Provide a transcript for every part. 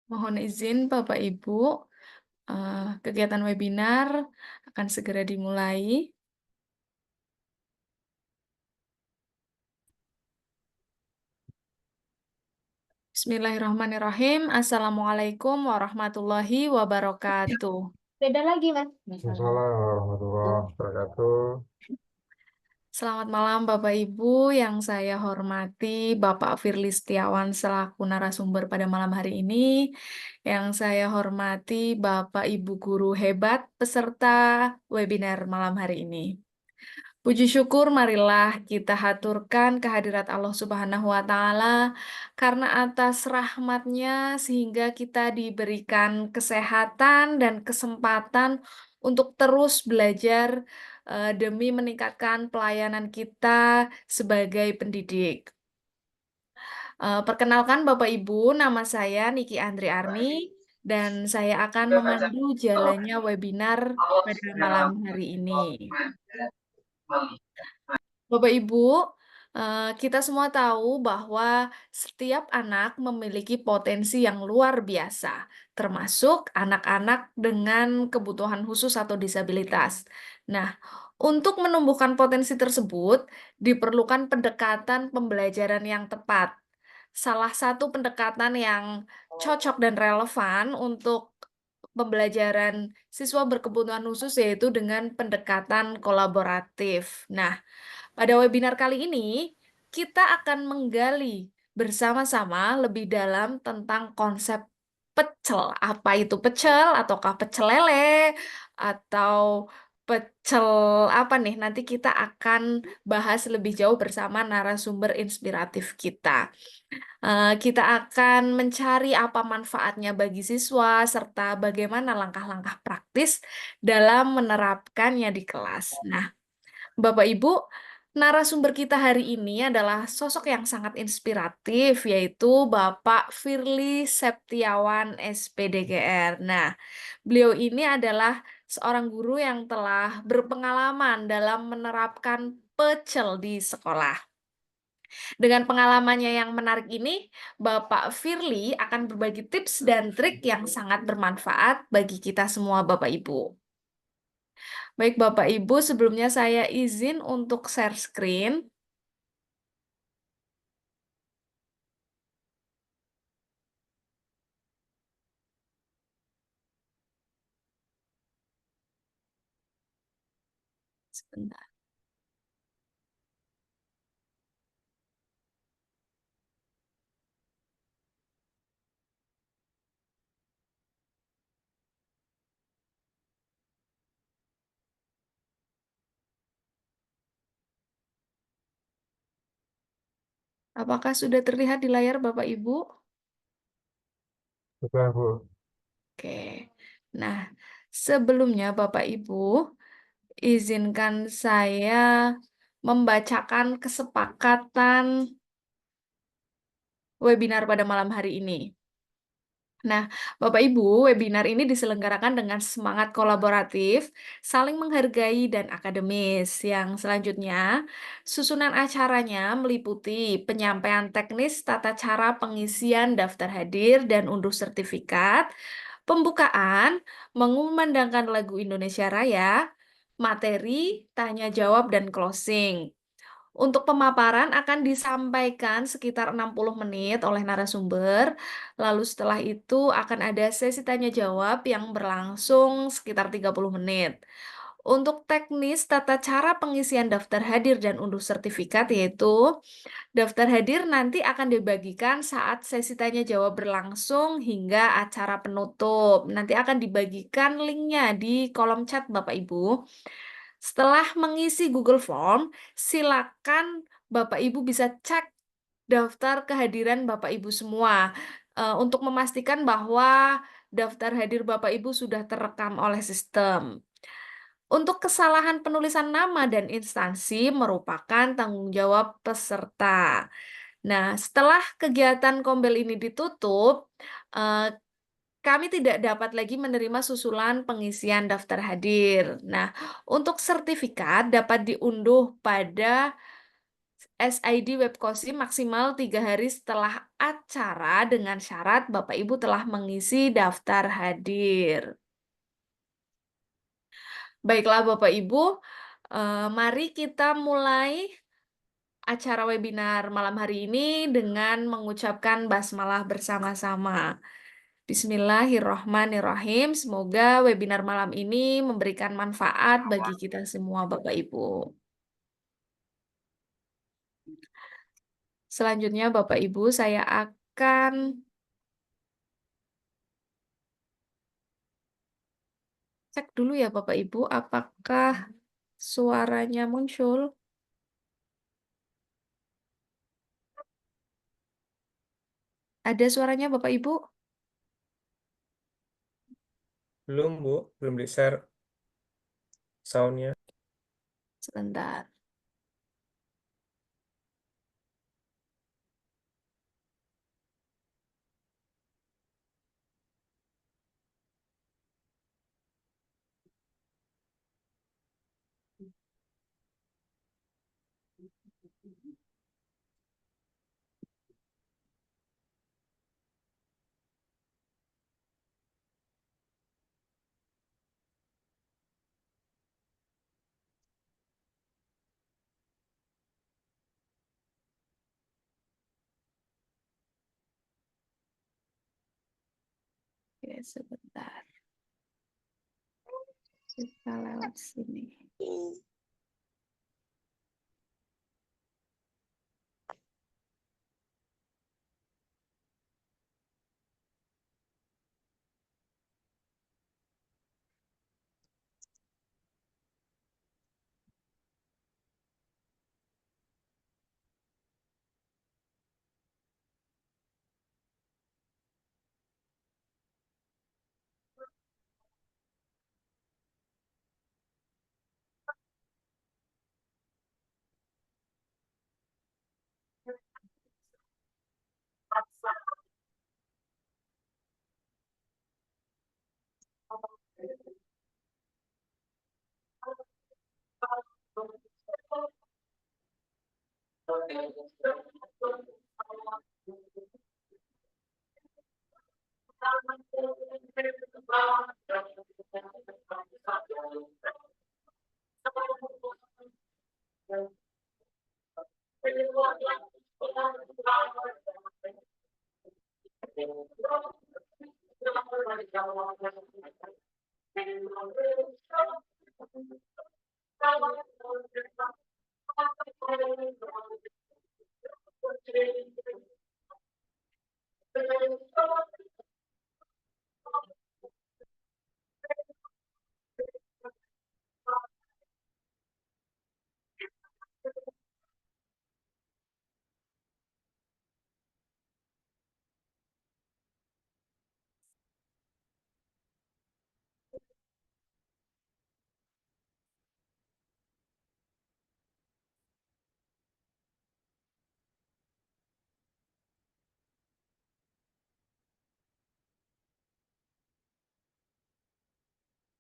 Mohon izin Bapak Ibu, kegiatan webinar akan segera dimulai. Bismillahirrahmanirrahim. Assalamualaikum warahmatullahi wabarakatuh. Beda lagi, Mas. Assalamualaikum warahmatullahi wabarakatuh. Selamat malam Bapak Ibu yang saya hormati, Bapak Firly Setiawan selaku narasumber pada malam hari ini. Yang saya hormati Bapak Ibu guru hebat peserta webinar malam hari ini. Puji syukur marilah kita haturkan kehadirat Allah Subhanahu wa Ta'ala karena atas rahmatnya sehingga kita diberikan kesehatan dan kesempatan untuk terus belajar demi meningkatkan pelayanan kita sebagai pendidik. Perkenalkan Bapak Ibu, nama saya Niki Andri Arni dan saya akan memandu jalannya webinar pada malam hari ini. Bapak Ibu, kita semua tahu bahwa setiap anak memiliki potensi yang luar biasa, termasuk anak-anak dengan kebutuhan khusus atau disabilitas. Nah, untuk menumbuhkan potensi tersebut, diperlukan pendekatan pembelajaran yang tepat. Salah satu pendekatan yang cocok dan relevan untuk pembelajaran siswa berkebutuhan khusus yaitu dengan pendekatan kolaboratif. Nah, pada webinar kali ini, kita akan menggali bersama-sama lebih dalam tentang konsep pecel. Apa itu pecel? Ataukah pecel lele? Atau pecel apa nih? Nanti kita akan bahas lebih jauh bersama narasumber inspiratif kita. Kita akan mencari apa manfaatnya bagi siswa, serta bagaimana langkah-langkah praktis dalam menerapkannya di kelas. Nah, Bapak Ibu, narasumber kita hari ini adalah sosok yang sangat inspiratif, yaitu Bapak Firly Septiawan, SPDGR. Nah, beliau ini adalah seorang guru yang telah berpengalaman dalam menerapkan pecel di sekolah. Dengan pengalamannya yang menarik ini, Bapak Firly akan berbagi tips dan trik yang sangat bermanfaat bagi kita semua, Bapak Ibu. Baik, Bapak Ibu, sebelumnya saya izin untuk share screen. Sebentar. Apakah sudah terlihat di layar Bapak Ibu? Sudah, Bu. Oke. Nah, sebelumnya Bapak Ibu, izinkan saya membacakan kesepakatan webinar pada malam hari ini. Nah, Bapak Ibu, webinar ini diselenggarakan dengan semangat kolaboratif, saling menghargai, dan akademis. Yang selanjutnya, susunan acaranya meliputi penyampaian teknis tata cara pengisian daftar hadir dan unduh sertifikat, pembukaan, mengumandangkan lagu Indonesia Raya, materi, tanya jawab, dan closing. Untuk pemaparan akan disampaikan sekitar 60 menit oleh narasumber, lalu setelah itu akan ada sesi tanya jawab yang berlangsung sekitar 30 menit. Untuk teknis tata cara pengisian daftar hadir dan unduh sertifikat yaitu daftar hadir nanti akan dibagikan saat sesi tanya jawab berlangsung hingga acara penutup. Nanti akan dibagikan linknya di kolom chat Bapak Ibu. Setelah mengisi Google Form, silakan Bapak Ibu bisa cek daftar kehadiran Bapak Ibu semua untuk memastikan bahwa daftar hadir Bapak Ibu sudah terekam oleh sistem. Untuk kesalahan penulisan nama dan instansi merupakan tanggung jawab peserta. Nah, setelah kegiatan Kombel ini ditutup, eh, kami tidak dapat lagi menerima susulan pengisian daftar hadir. Nah, untuk sertifikat dapat diunduh pada SID Webkosim maksimal 3 hari setelah acara dengan syarat Bapak Ibu telah mengisi daftar hadir. Baiklah Bapak Ibu, mari kita mulai acara webinar malam hari ini dengan mengucapkan basmalah bersama-sama. Bismillahirrohmanirrohim. Semoga webinar malam ini memberikan manfaat bagi kita semua, Bapak Ibu. Selanjutnya, Bapak Ibu, saya akan cek dulu ya, Bapak Ibu, apakah suaranya muncul. Ada suaranya, Bapak Ibu? Belum, Bu. Belum di-share soundnya. Sebentar. Oke, sebentar. Kita lewat sini.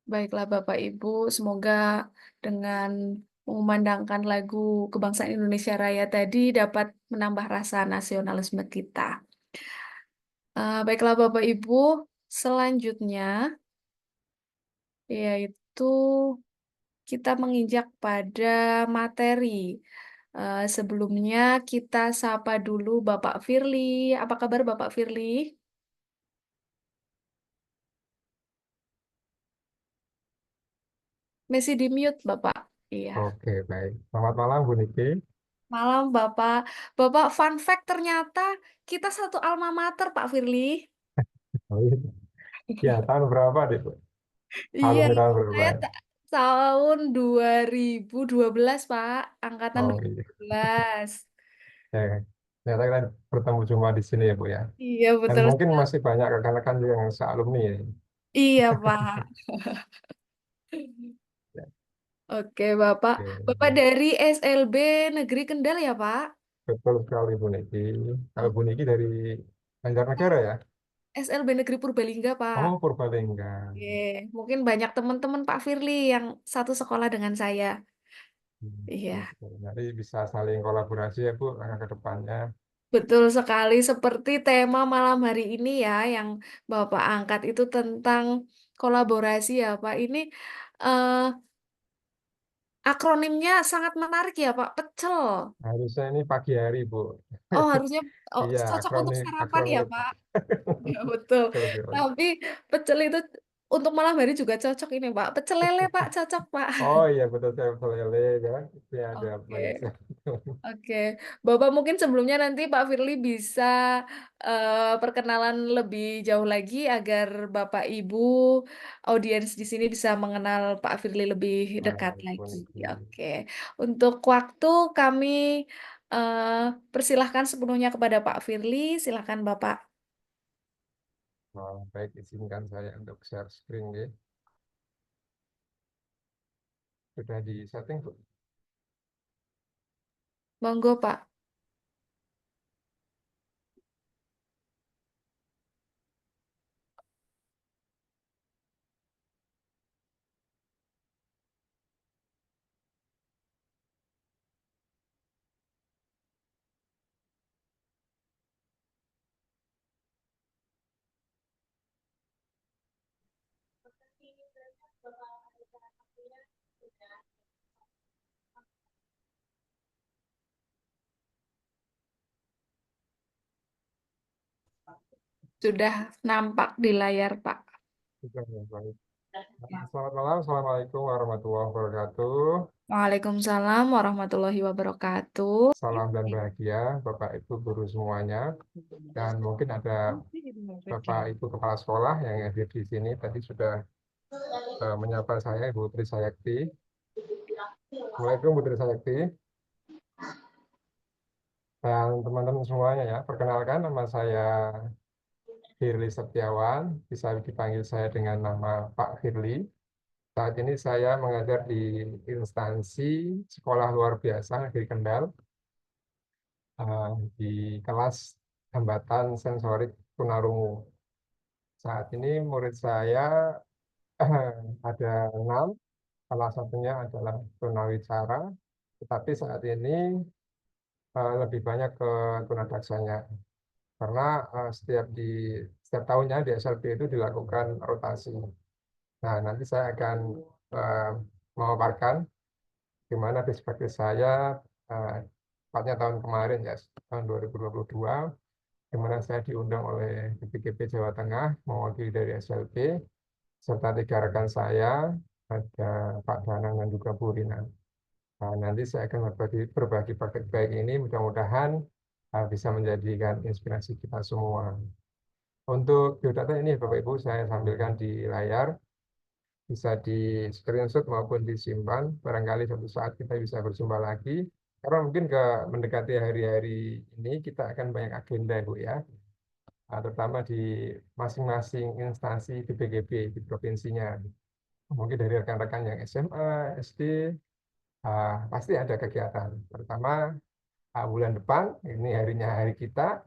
Baiklah Bapak Ibu, semoga dengan mengumandangkan lagu Kebangsaan Indonesia Raya tadi dapat menambah rasa nasionalisme kita. Baiklah Bapak Ibu, selanjutnya yaitu kita menginjak pada materi. Sebelumnya kita sapa dulu Bapak Firly. Apa kabar Bapak Firly? Masih di mute Bapak. Iya. Oke, baik. Selamat malam, Bu Niki. Malam Bapak. Bapak, fun fact ternyata kita satu alma mater Pak Firly. Oh, iya. Ya, tahun berapa, deh, Bu? Iya, Alumni tahun berapa? saya tahun 2012 Pak, angkatan Oh, iya. 2012. Ya, ternyata kita bertemu cuma di sini ya, Bu, ya. Iya, Dan betul mungkin sekali. masih banyak rekan-rekan yang sealumni ya. Iya, Pak. Ya, Oke, Bapak. oke, Bapak ya. dari SLB Negeri Kendal ya, Pak? Betul sekali, Bu Niki. Kalau Oh, Bu Niki dari Banjarnegara ya? SLB Negeri Purbalingga, Pak. Oh, Purbalingga. Oke, mungkin banyak teman-teman Pak Firly yang satu sekolah dengan saya. Betul, Iya, betul. Jadi bisa saling kolaborasi ya, Bu, ke depannya. betul sekali. Seperti tema malam hari ini ya, yang Bapak angkat itu tentang kolaborasi ya, Pak. Ini eh, akronimnya sangat menarik ya, Pak. Pecel. Harusnya ini pagi hari, Bu. Oh, harusnya Iya, cocok untuk akronim, sarapan ya, akronim. Pak. Ya, betul. Betul sekali. Tapi pecel itu untuk malam hari juga cocok ini, Pak. Pecel lele, Pak, cocok, Pak. Oh iya, betul, saya betul lele kan. Ini ada Oke. manisnya. Oke, Bapak mungkin sebelumnya nanti Pak Firly bisa perkenalan lebih jauh lagi agar Bapak Ibu audiens di sini bisa mengenal Pak Firly lebih dekat Baik, Bu lagi. Niki. Oke, untuk waktu kami eh, persilahkan sepenuhnya kepada Pak Firly. Silakan Bapak. Baik, izinkan saya untuk share screen ya. Sudah di setting, Bu. Monggo Pak. Sudah nampak di layar Pak. Sudah, ya, baik. Selamat malam, Assalamualaikum warahmatullahi wabarakatuh. Waalaikumsalam warahmatullahi wabarakatuh. Salam dan bahagia, Bapak Ibu guru semuanya. Dan mungkin ada Bapak Ibu kepala sekolah yang hadir di sini. Tadi sudah menyapa saya, Ibu Trisayakti. Assalamualaikum, Bu Trisayakti. Dan teman-teman semuanya ya, perkenalkan nama saya Firly Setiawan, bisa dipanggil saya dengan nama Pak Firly. Saat ini saya mengajar di instansi sekolah luar biasa Negeri Kendal di kelas hambatan sensorik tunarungu. Saat ini murid saya ada 6, salah satunya adalah tunawicara, tetapi saat ini lebih banyak ke tunadaksanya. Karena setiap tahunnya di SLB itu dilakukan rotasi. Nah, nanti saya akan eh, memaparkan gimana perspektif saya eh, tepatnya tahun kemarin ya, tahun 2022, di mana saya diundang oleh BPGP Jawa Tengah mewakili dari SLB serta 3 rekan saya, ada Pak Danang dan juga Bu Rina. Nah, nanti saya akan berbagi paket baik ini, mudah-mudahan bisa menjadikan inspirasi kita semua. Untuk biodata ini, Bapak Ibu, saya tampilkan di layar, bisa di screenshot maupun disimpan. Barangkali suatu saat kita bisa berjumpa lagi. Karena mungkin mendekati hari-hari ini, kita akan banyak agenda, Bu ya. Terutama di masing-masing instansi di BGB, di provinsinya. Mungkin dari rekan-rekan yang SMA, SD, pasti ada kegiatan. Pertama, bulan depan, ini harinya hari kita,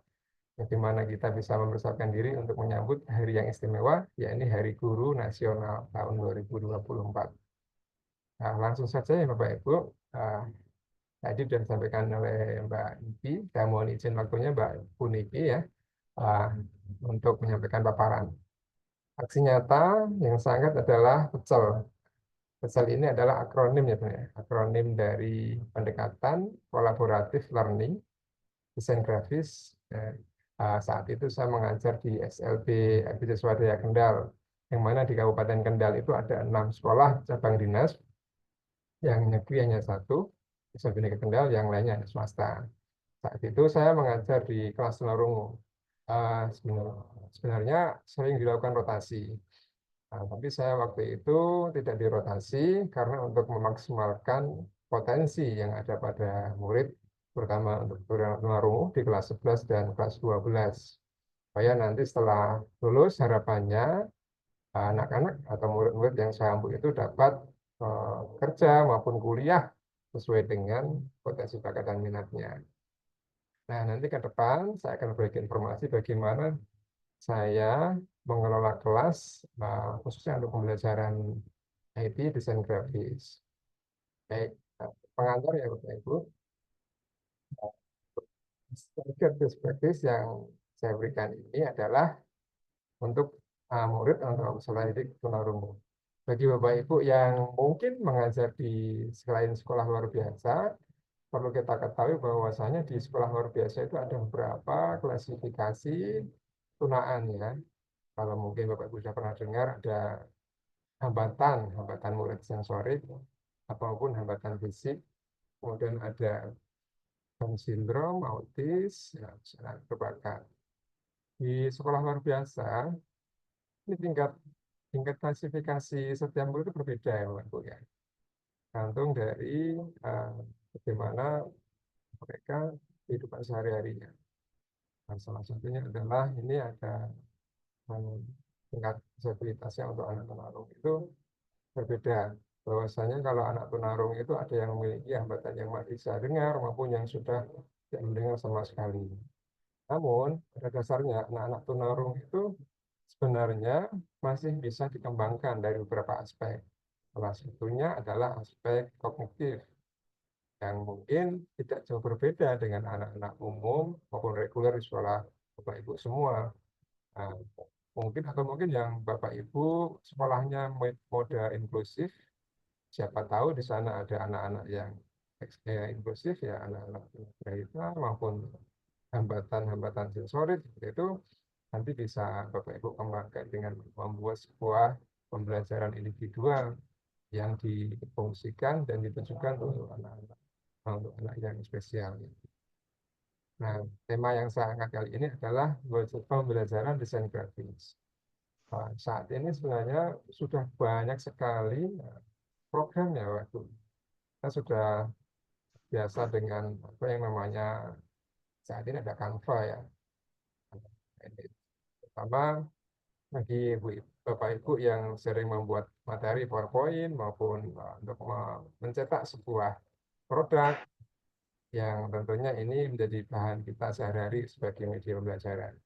bagaimana kita bisa mempersiapkan diri untuk menyambut hari yang istimewa, yakni Hari Guru Nasional tahun 2024. Nah, langsung saja ya Bapak Ibu, uh, tadi sudah disampaikan oleh Mbak Niki, saya mohon izin waktunya Mbak Bu Niki ya, uh, untuk menyampaikan paparan. Aksi nyata yang sangat adalah PECEL. PECEL ini adalah akronim ya, Pak, ya. Akronim dari pendekatan kolaboratif learning, desain grafis. Saat itu saya mengajar di SLB FIJ Swadaya Kendal, yang mana di Kabupaten Kendal itu ada 6 sekolah cabang dinas, yang negeri hanya satu, SLB Negeri Kendal, yang lainnya ada swasta. Saat itu saya mengajar di kelas tunarungu. Sebenarnya sering dilakukan rotasi. Nah, tapi saya waktu itu tidak dirotasi karena untuk memaksimalkan potensi yang ada pada murid, terutama untuk tunarungu di kelas 11 dan kelas 12. Supaya nanti setelah lulus harapannya anak-anak atau murid-murid yang saya ampu itu dapat kerja maupun kuliah sesuai dengan potensi bakat dan minatnya. Nah, nanti ke depan saya akan beri informasi bagaimana saya mengelola kelas, khususnya untuk pembelajaran IT desain grafis. Baik, pengantar ya Bapak Ibu, sedikit best practice yang saya berikan ini adalah untuk murid untuk peserta didik tunarungu. Bagi Bapak Ibu yang mungkin mengajar di selain sekolah luar biasa, perlu kita ketahui bahwasanya di sekolah luar biasa itu ada beberapa klasifikasi tunaan ya. Kalau mungkin Bapak Ibu sudah pernah dengar ada hambatan murid sensorik, ataupun hambatan fisik, kemudian ada Down syndrome, autis, ya, misalnya berbakat. Di sekolah luar biasa, ini tingkat tingkat klasifikasi setiap murid itu berbeda ya Bapak Ibu ya. Gantung dari uh, bagaimana mereka kehidupan sehari-harinya. Dan salah satunya adalah ini ada tingkat disabilitasnya untuk anak tunarung itu berbeda. Bahwasanya kalau anak tunarung itu ada yang memiliki hambatan yang masih bisa dengar maupun yang sudah tidak mendengar sama sekali. Namun pada dasarnya anak-anak tunarung itu sebenarnya masih bisa dikembangkan dari beberapa aspek. Salah satunya adalah aspek kognitif yang mungkin tidak jauh berbeda dengan anak-anak umum maupun reguler di sekolah Bapak Ibu semua. Nah, mungkin yang Bapak Ibu sekolahnya mode inklusif, siapa tahu di sana ada anak-anak yang inklusif ya, anak-anak tunagrahita maupun hambatan-hambatan sensorik seperti itu, nanti bisa Bapak Ibu kembangkan dengan membuat sebuah pembelajaran individual yang difungsikan dan ditujukan untuk anak yang spesial. Nah, tema yang saya angkat kali ini adalah pembelajaran desain grafis. Saat ini sebenarnya sudah banyak sekali program ya waktu kita sudah biasa dengan apa yang namanya saat ini ada Canva ya. Ini pertama bagi Bapak Ibu yang sering membuat materi PowerPoint maupun untuk mencetak sebuah produk yang tentunya ini menjadi bahan kita sehari-hari sebagai media pembelajaran.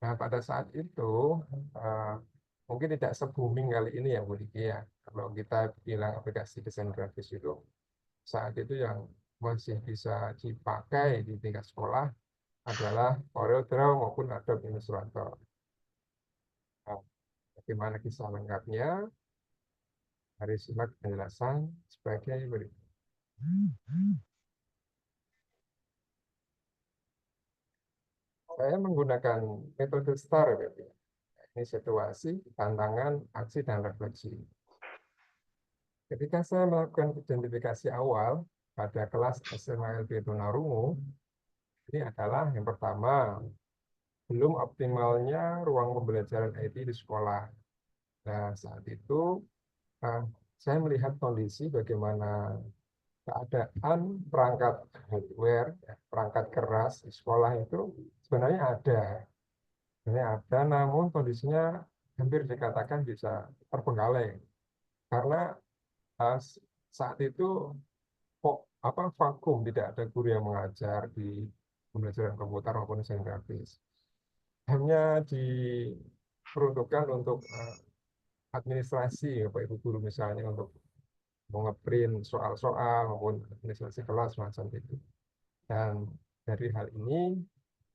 Nah, pada saat itu eh, mungkin tidak se-booming kali ini ya Bu Diki ya. Kalau kita bilang aplikasi desain grafis itu saat itu yang masih bisa dipakai di tingkat sekolah adalah CorelDRAW maupun Adobe Illustrator. Nah, bagaimana kisah lengkapnya? Mari simak penjelasan sebagai berikut. Saya menggunakan metode STAR, berarti. Ini situasi, tantangan, aksi, dan refleksi. Ketika saya melakukan identifikasi awal pada kelas SMALB Tunarungu, ini adalah yang pertama, belum optimalnya ruang pembelajaran IT di sekolah. Nah, saat itu eh, saya melihat kondisi bagaimana keadaan perangkat hardware, ya, perangkat keras di sekolah itu sebenarnya ada. Sebenarnya ada, namun kondisinya hampir dikatakan bisa terbengkalai. Karena eh, saat itu kok vakum, tidak ada guru yang mengajar di pembelajaran komputer maupun desain grafis. hanya diperuntukkan untuk administrasi, Bapak Ibu guru misalnya untuk mau ngeprint soal-soal maupun administrasi kelas macam itu. Dan dari hal ini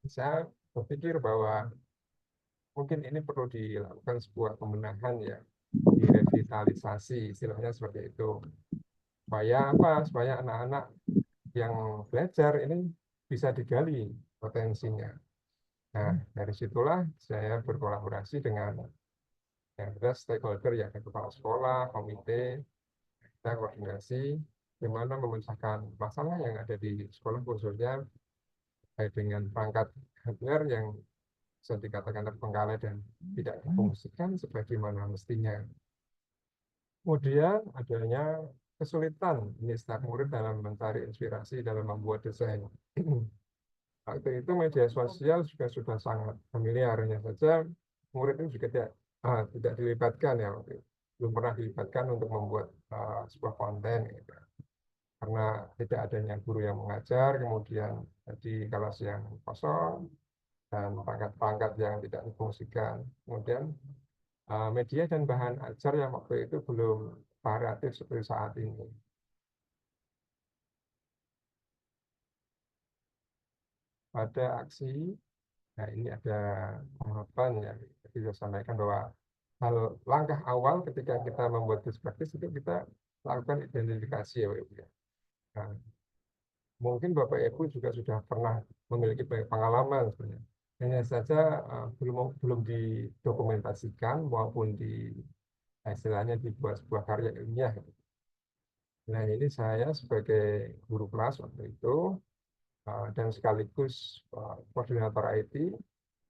saya berpikir bahwa mungkin ini perlu dilakukan sebuah pembenahan ya, direvitalisasi, istilahnya seperti itu. Supaya apa? Supaya anak-anak yang belajar ini bisa digali potensinya. Nah, dari situlah saya berkolaborasi dengan yang ada stakeholder, ya kepala sekolah, komite, kita koordinasi bagaimana memecahkan masalah yang ada di sekolah, khususnya terkait dengan perangkat hardware yang bisa dikatakan terbengkalai dan tidak difungsikan sebagaimana mestinya. Kemudian adanya kesulitan ini setiap murid dalam mencari inspirasi dalam membuat desain. Waktu itu media sosial juga sudah sangat familiar, hanya saja murid itu juga tidak dilibatkan ya, belum pernah dilibatkan untuk membuat sebuah konten gitu. Karena tidak adanya guru yang mengajar, kemudian di kelas yang kosong dan perangkat-perangkat yang tidak difungsikan. Kemudian media dan bahan ajar yang waktu itu belum variatif seperti saat ini. Pada aksi, nah ini ada tahapan ya, kita sampaikan bahwa langkah awal ketika kita membuat best practice itu kita lakukan identifikasi ya Bapak Ibu ya. Nah, mungkin Bapak Ibu juga sudah pernah memiliki banyak pengalaman sebenarnya. Hanya saja belum belum didokumentasikan maupun istilahnya dibuat sebuah karya ilmiah. Nah, ini saya sebagai guru kelas waktu itu dan sekaligus koordinator IT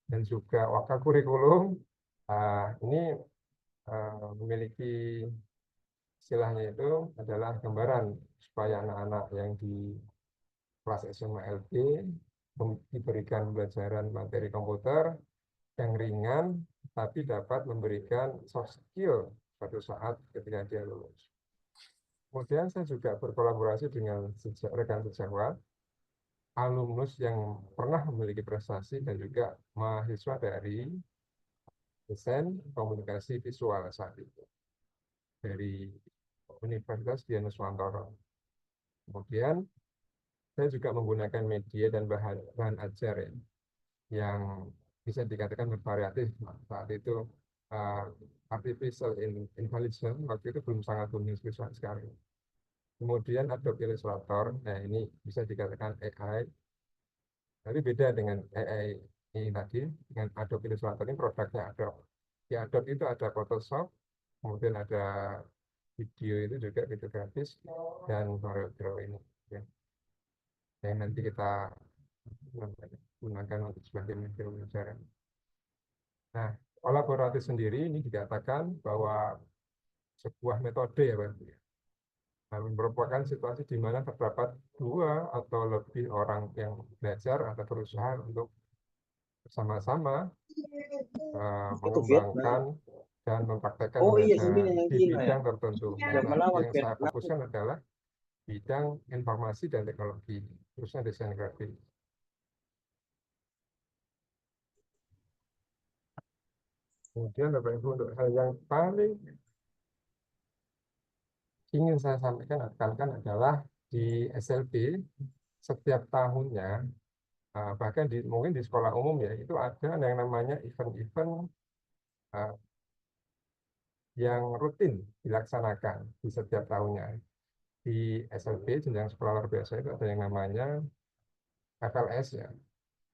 dan juga wakil kurikulum ini memiliki istilahnya itu adalah gambaran supaya anak-anak yang di kelas SMA LB diberikan pembelajaran materi komputer yang ringan tapi dapat memberikan soft skill pada saat ketika dia lulus. Kemudian saya juga berkolaborasi dengan rekan sejawat, alumnus yang pernah memiliki prestasi dan juga mahasiswa dari desain komunikasi visual saat itu dari Universitas Dianuswantoro. Kemudian saya juga menggunakan media dan bahan ajar ya, yang bisa dikatakan bervariatif. Saat itu uh, artificial intelligence waktu itu belum sangat dominan sekali. Kemudian Adobe Illustrator, nah ini bisa dikatakan AI, tapi beda dengan AI ini tadi. Dengan Adobe Illustrator ini produknya Adobe. Di Adobe itu ada Photoshop, kemudian ada video itu juga video grafis dan Corel ini ya. Yang nanti kita gunakan untuk sebagai media pembelajaran. Nah, kolaboratif sendiri ini dikatakan bahwa sebuah metode ya Pak, merupakan situasi di mana terdapat dua atau lebih orang yang belajar atau berusaha untuk bersama-sama Itu Vietnam. mengembangkan dan mempraktekkan Oh iya, pembelajaran sembilan yang di Cina ya. bidang tertentu. Yang Nah, melawan yang saya Vietnam. fokuskan adalah bidang informasi dan teknologi, khususnya desain grafis. Kemudian Bapak Ibu, untuk hal yang paling ingin saya sampaikan akan adalah di SLB setiap tahunnya, bahkan mungkin di sekolah umum ya, itu ada yang namanya event-event yang rutin dilaksanakan di setiap tahunnya. Di SLB, jenjang sekolah luar biasa, itu ada yang namanya FLS ya,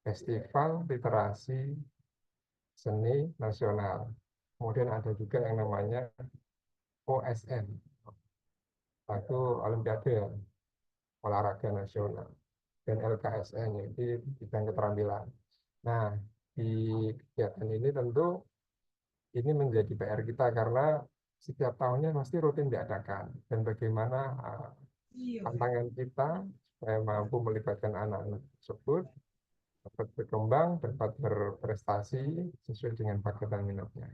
Festival Literasi Seni Nasional. Kemudian ada juga yang namanya OSN, itu Olimpiade Olahraga Nasional, dan LKSN, yaitu bidang keterampilan. Nah, di kegiatan ini tentu ini menjadi PR kita karena setiap tahunnya pasti rutin diadakan. Dan bagaimana tantangan kita supaya mampu melibatkan anak-anak tersebut dapat berkembang, dapat berprestasi sesuai dengan bakat dan minatnya.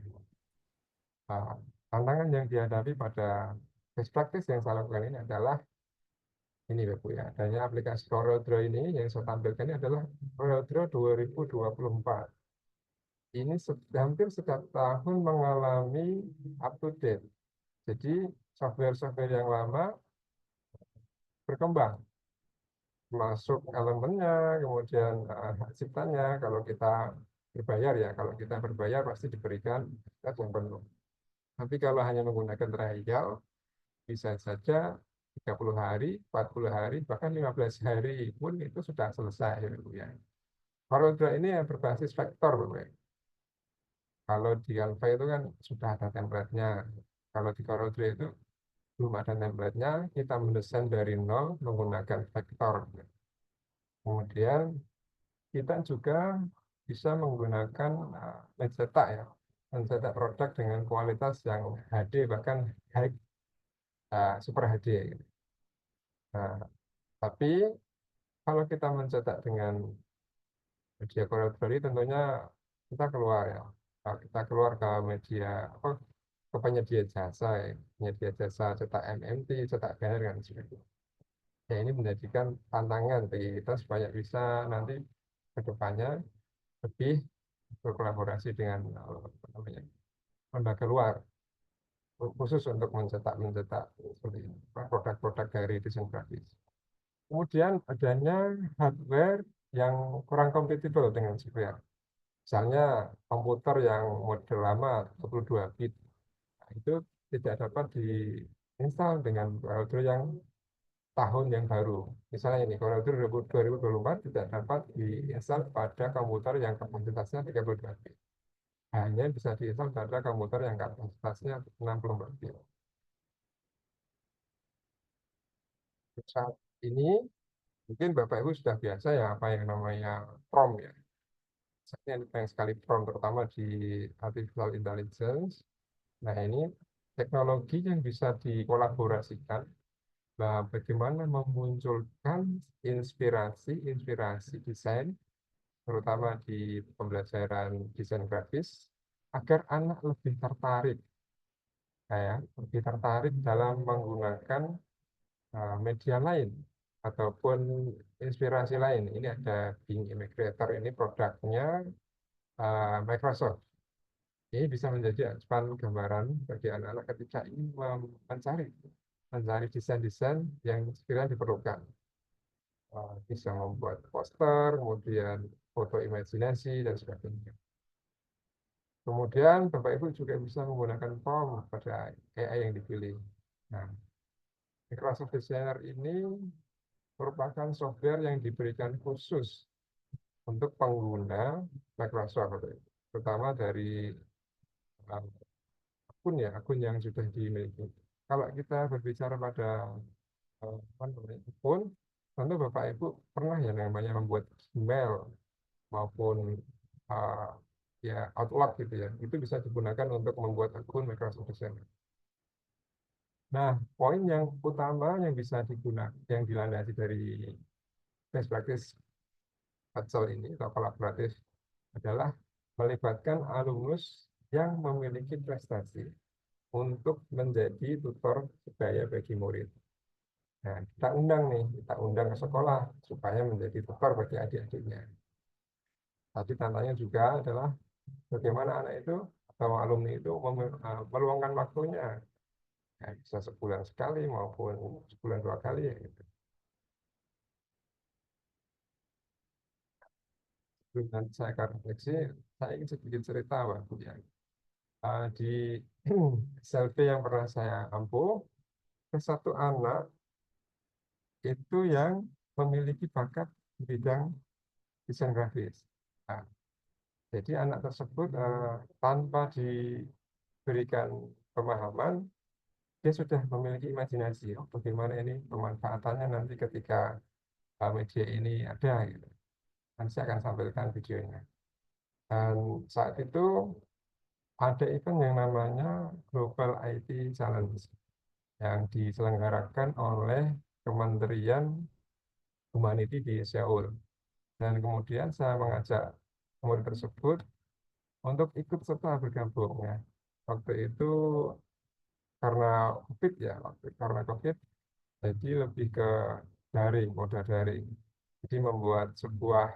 Tantangan yang dihadapi pada best practice yang saya lakukan ini adalah ini Bapak ya, adanya aplikasi CorelDRAW ini yang saya tampilkan ini adalah CorelDRAW 2024. ini hampir setiap tahun mengalami up to date. Jadi software-software yang lama berkembang, masuk elemennya, kemudian hak ciptanya. Kalau kita berbayar ya, kalau kita berbayar pasti diberikan hak yang penuh. Tapi kalau hanya menggunakan trial, bisa saja 30 hari, 40 hari, bahkan 15 hari pun itu sudah selesai. Gitu ya. CorelDRAW ini yang berbasis vektor, Bapak. Kalau di Canva itu kan sudah ada template-nya. Kalau di CorelDRAW itu belum ada template-nya, kita mendesain dari nol menggunakan vektor. Kemudian kita juga bisa menggunakan mencetak ya, mencetak produk dengan kualitas yang HD bahkan high, super HD. Gitu. Nah, tapi kalau kita mencetak dengan media Corel Draw tentunya kita keluar ya. Kita keluar ke media apa, ke penyedia jasa ya. Penyedia jasa cetak MMT, cetak banner dan sebagainya. Ya ini menjadikan tantangan bagi kita supaya bisa nanti ke depannya lebih berkolaborasi dengan apa namanya, lembaga luar khusus untuk mencetak seperti ini, produk-produk dari desain grafis. Kemudian adanya hardware yang kurang kompatibel dengan software. Misalnya komputer yang model lama 22 bit, nah, itu tidak dapat diinstal dengan CorelDRAW yang tahun yang baru. Misalnya ini CorelDRAW 2024 tidak dapat diinstal pada komputer yang kapasitasnya 32 bit. Hanya bisa diinstal pada komputer yang kapasitasnya 64 bit. Saat ini mungkin Bapak Ibu sudah biasa ya apa yang namanya PROM ya. Saya banyak sekali PROM terutama di artificial intelligence. Nah ini teknologi yang bisa dikolaborasikan. Nah, bagaimana memunculkan inspirasi desain, terutama di pembelajaran desain grafis, agar anak lebih tertarik, lebih tertarik dalam menggunakan media lain ataupun inspirasi lain. Ini ada Bing Image Creator, ini produknya Microsoft. Ini bisa menjadi acuan gambaran bagi anak-anak ketika ingin mencari desain-desain yang sekiranya diperlukan. Bisa membuat poster, kemudian foto imajinasi, dan sebagainya. Kemudian Bapak Ibu juga bisa menggunakan prompt pada AI yang dipilih. Nah, Microsoft Designer ini merupakan software yang diberikan khusus untuk pengguna Microsoft, terutama dari akun yang sudah dimiliki. Kalau kita berbicara pada akun, tentu Bapak Ibu pernah ya namanya membuat email maupun uh, ya Outlook gitu ya. Itu bisa digunakan untuk membuat akun Microsoft Designer. Nah, poin yang utama yang bisa digunakan, yang dilandasi dari best practice Patsel ini atau kolaboratif adalah melibatkan alumnus yang memiliki prestasi untuk menjadi tutor sebaya bagi murid. Nah, kita undang ke sekolah supaya menjadi tutor bagi adik-adiknya. Tapi tantangannya juga adalah bagaimana anak itu atau alumni itu meluangkan waktunya. Ya, bisa sebulan sekali maupun sebulan 2 kali ya gitu. Dengan saya akan refleksi, saya ingin sedikit cerita Pak ya. Di selfie yang pernah saya ampuh, ada satu anak itu yang memiliki bakat di bidang desain grafis. Nah, jadi anak tersebut tanpa diberikan pemahaman, dia sudah memiliki imajinasi, oh, bagaimana ini pemanfaatannya nanti ketika media ini ada. Gitu. Dan saya akan sampaikan videonya. Dan saat itu ada event yang namanya Global IT Challenge yang diselenggarakan oleh Kementerian Humanity di Seoul. Dan kemudian saya mengajak murid tersebut untuk ikut serta bergabung ya. Waktu itu karena COVID ya, karena COVID, jadi lebih ke daring, moda daring. Jadi membuat sebuah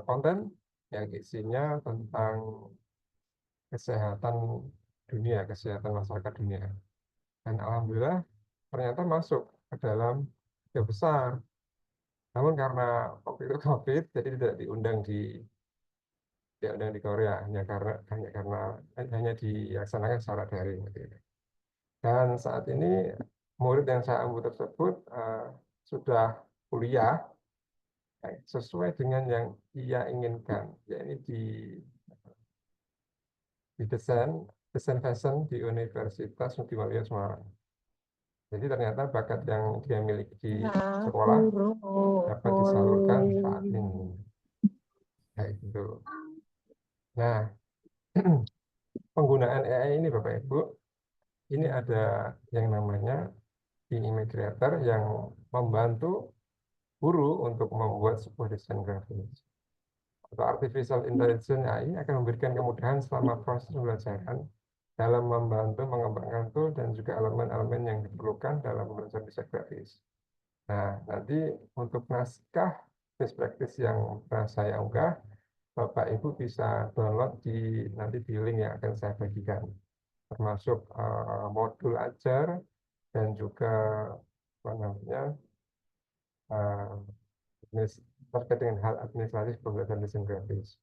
konten yang isinya tentang kesehatan dunia, kesehatan masyarakat dunia. Dan alhamdulillah ternyata masuk ke dalam 3 besar. Namun karena waktu itu COVID, jadi tidak diundang di Korea hanya dilaksanakan secara daring. Gitu. Dan saat ini murid yang saya ambil tersebut sudah kuliah sesuai dengan yang ia inginkan, yaitu di desain fashion di Universitas Muhammadiyah Semarang. Jadi ternyata bakat yang dia miliki di sekolah dapat disalurkan saat ini. Kayak gitu. Nah, penggunaan AI ini Bapak Ibu, ini ada yang namanya image creator yang membantu guru untuk membuat sebuah desain grafis. Atau artificial intelligence AI akan memberikan kemudahan selama proses pembelajaran dalam membantu mengembangkan tool dan juga elemen-elemen yang diperlukan dalam pembelajaran desain grafis. Nah, nanti untuk naskah best practice yang pernah saya unggah, Bapak Ibu bisa download nanti di link yang akan saya bagikan, termasuk modul ajar dan juga apa namanya terkait dengan hal administratif pembelajaran desain grafis.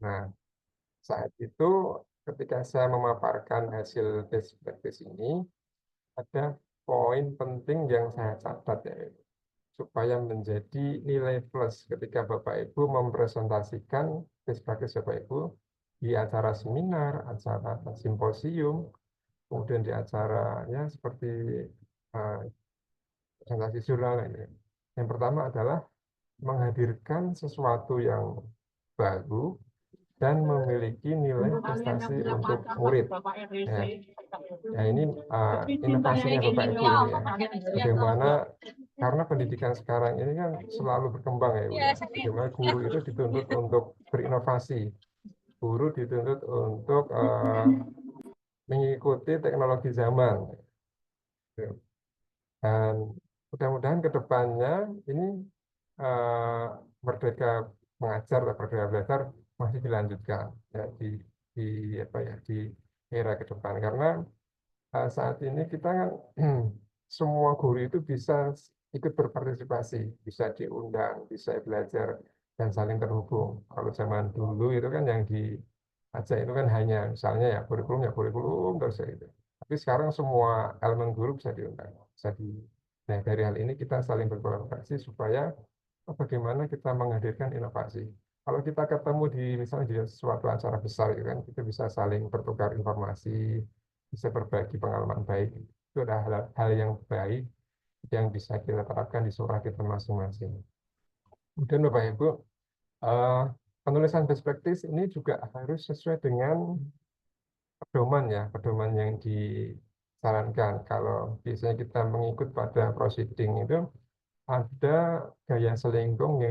Nah, saat itu ketika saya memaparkan hasil best practice ini, ada poin penting yang saya catat ya, supaya menjadi nilai plus ketika Bapak Ibu mempresentasikan best practice Bapak Ibu di acara seminar, acara simposium, kemudian di acara ya seperti uh, presentasi jurnal ini. Yang pertama adalah menghadirkan sesuatu yang baru dan memiliki nilai prestasi untuk murid. Ya, ya ini inovasinya Bapak Ibu ini ya. Bagaimana karena pendidikan sekarang ini kan selalu berkembang ya, Bu, ya. Bagaimana guru itu dituntut untuk berinovasi, guru dituntut untuk mengikuti teknologi zaman. Dan mudah-mudahan ke depannya ini merdeka mengajar atau merdeka belajar masih dilanjutkan ya di apa ya di era ke depan karena saat ini kita kan semua guru itu bisa ikut berpartisipasi, bisa diundang, bisa belajar dan saling terhubung. Kalau zaman dulu itu kan yang diajak itu kan hanya misalnya ya kurikulum terus ya itu. Tapi sekarang semua elemen guru bisa diundang, bisa di. Nah, dari hal ini kita saling berkolaborasi supaya bagaimana kita menghadirkan inovasi. Kalau kita ketemu di misalnya di suatu acara besar, gitu kan, kita bisa saling bertukar informasi, bisa berbagi pengalaman baik. Itu adalah hal yang baik yang bisa kita terapkan di surah kita masing-masing. Kemudian Bapak Ibu, eh, penulisan best practice ini juga harus sesuai dengan pedoman yang disarankan. Kalau biasanya kita mengikut pada proceeding itu ada gaya selingkung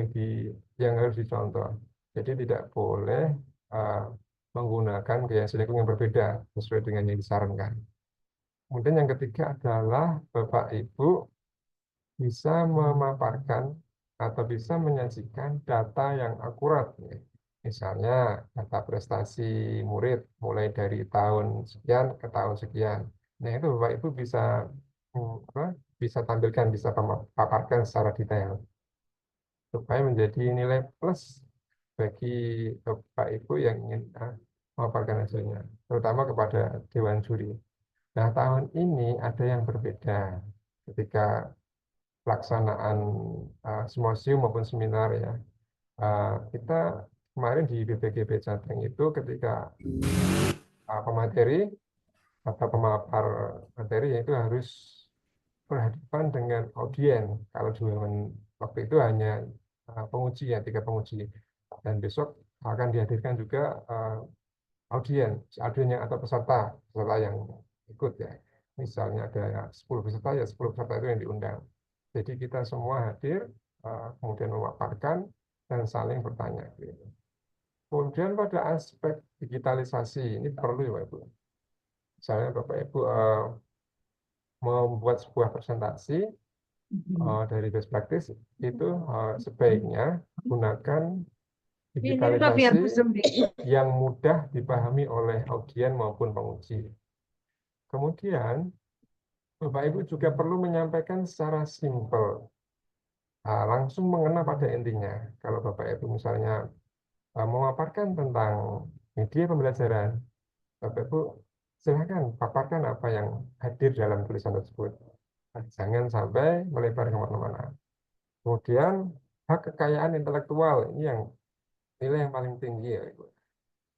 yang harus dicontoh. Jadi tidak boleh uh, menggunakan gaya selingkung yang berbeda sesuai dengan yang disarankan. Kemudian yang ketiga adalah Bapak Ibu bisa memaparkan atau bisa menyajikan data yang akurat. Misalnya data prestasi murid mulai dari tahun sekian ke tahun sekian. Nah itu Bapak Ibu bisa bisa tampilkan, bisa paparkan secara detail supaya menjadi nilai plus bagi Bapak Ibu yang ingin memaparkan hasilnya, terutama kepada Dewan Juri. Nah, tahun ini ada yang berbeda ketika pelaksanaan simposium maupun seminar ya. Kita kemarin di BPGB Jateng itu ketika pemateri atau pemapar materi itu harus berhadapan dengan audiens. Kalau waktu itu hanya penguji ya, 3 penguji. Dan besok akan dihadirkan juga audiens atau peserta yang ikut ya. Misalnya ada 10 peserta, ya 10 peserta itu yang diundang. Jadi kita semua hadir, kemudian memaparkan dan saling bertanya. Gitu. Kemudian pada aspek digitalisasi, ini perlu ya Bapak Ibu. Misalnya Bapak Ibu membuat sebuah presentasi, dari best practice itu sebaiknya gunakan Maaf ya, Bu digitalisasi Sumbi. yang mudah dipahami oleh audien maupun penguji. Kemudian, Bapak Ibu juga perlu menyampaikan secara simpel, langsung mengena pada intinya. Kalau Bapak Ibu misalnya memaparkan tentang media pembelajaran, Bapak Ibu silakan paparkan apa yang hadir dalam tulisan tersebut. Jangan sampai melebar kemana-mana. Kemudian, hak kekayaan intelektual ini nilai yang paling tinggi ya, Ibu.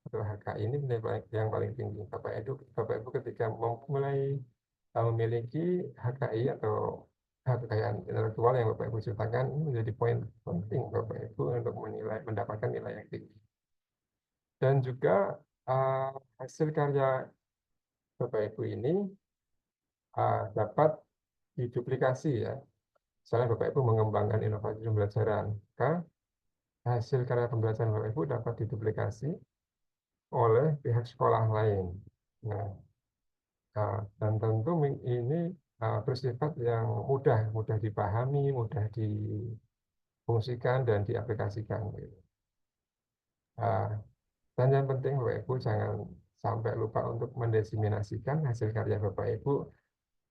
Atau HKI ini nilai yang paling tinggi. Bapak Ibu ketika mulai memiliki HKI atau hak kekayaan intelektual yang Bapak Ibu ciptakan, ini menjadi poin penting Bapak Ibu untuk mendapatkan nilai yang tinggi. Dan juga hasil karya Bapak Ibu ini dapat diduplikasi ya. Misalnya Bapak Ibu mengembangkan inovasi pembelajaran, maka hasil karya pembelajaran Bapak Ibu dapat diduplikasi oleh pihak sekolah lain. Nah, dan tentu ini bersifat yang mudah dipahami, mudah difungsikan dan diaplikasikan. Gitu. Dan yang penting Bapak Ibu jangan sampai lupa untuk mendiseminasikan hasil karya Bapak Ibu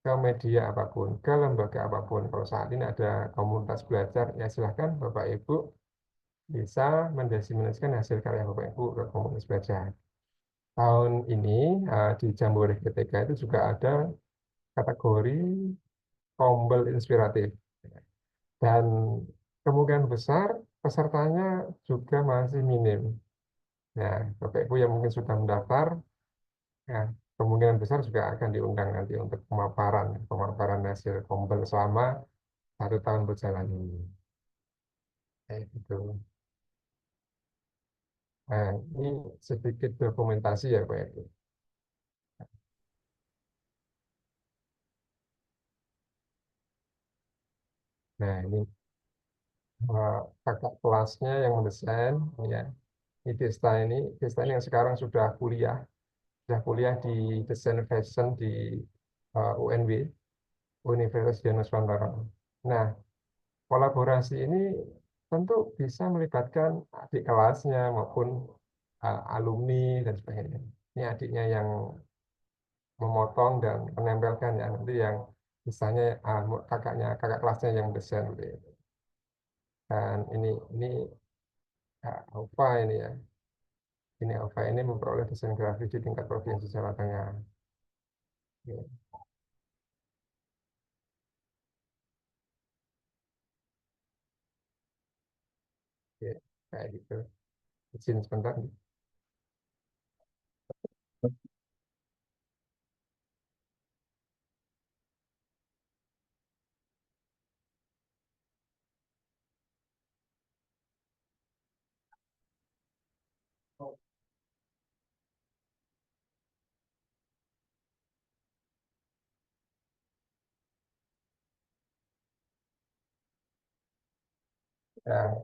ke media apapun, ke lembaga apapun. Kalau saat ini ada komunitas belajar, ya silahkan Bapak Ibu bisa mendiseminasikan hasil karya Bapak Ibu ke komunitas belajar. Tahun ini di Jambore GTK itu juga ada kategori Tombel Inspiratif. Dan kemungkinan besar pesertanya juga masih minim. Nah, Bapak Ibu yang mungkin sudah mendaftar, ya, kemungkinan besar juga akan diundang nanti untuk pemaparan hasil Tombel selama 1 tahun berjalan ini. Gitu. Nah, ini sedikit dokumentasi ya Pak Ibu. Nah, ini kakak kelasnya yang mendesain, ya. Desta ini yang sekarang sudah kuliah di desain fashion di UNW, Universitas Dianuswantara. Nah, kolaborasi ini tentu bisa melibatkan adik kelasnya maupun alumni dan sebagainya. Ini adiknya yang memotong dan menempelkan ya, nanti yang misalnya kakak kelasnya yang mendesain. Gitu. Dan ini Alfa ini ya. Ini Alfa ini memperoleh desain grafis di tingkat provinsi Jawa Tengah. Ya, ya, kayak gitu. Izin sebentar. Ya,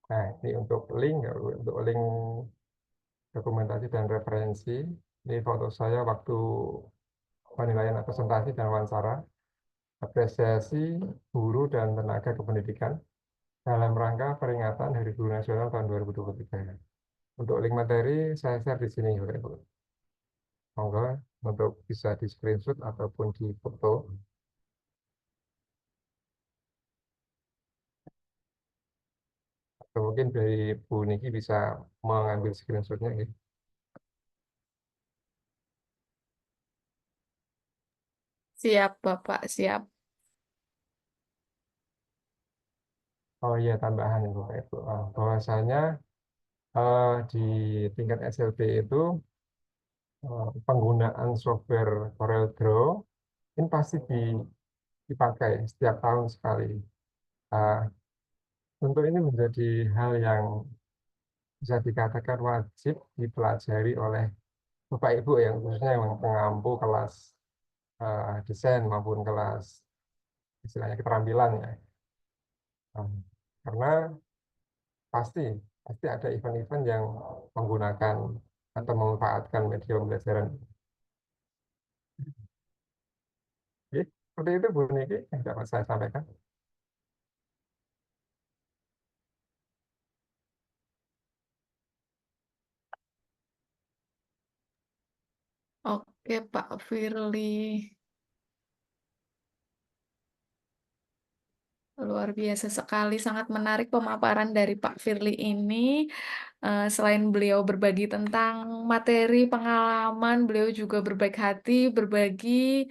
nah, ini untuk link, ya, untuk link dokumentasi dan referensi. Ini foto saya waktu penilaian presentasi dan wawancara, apresiasi guru dan tenaga kependidikan dalam rangka peringatan Hari Guru Nasional tahun 2023. Untuk link materi saya share di sini, Bapak Ibu. Monggo untuk bisa di screenshot ataupun di foto. Atau mungkin dari Bu Niki bisa mengambil screenshotnya. Ya. Siap, Bapak, siap. Oh iya, tambahan ya Bapak Ibu. Bahwasanya di tingkat SLB itu penggunaan software CorelDRAW ini pasti dipakai setiap tahun sekali. Uh, Tentu ini menjadi hal yang bisa dikatakan wajib dipelajari oleh Bapak Ibu yang khususnya yang pengampu kelas desain maupun kelas istilahnya keterampilan ya. Karena pasti pasti ada event-event yang menggunakan atau memanfaatkan media pembelajaran. Oke, seperti itu Bu Niki yang dapat saya sampaikan. Oke, Pak Firly. Luar biasa sekali, sangat menarik pemaparan dari Pak Firly ini. Selain beliau berbagi tentang materi pengalaman, beliau juga berbaik hati, berbagi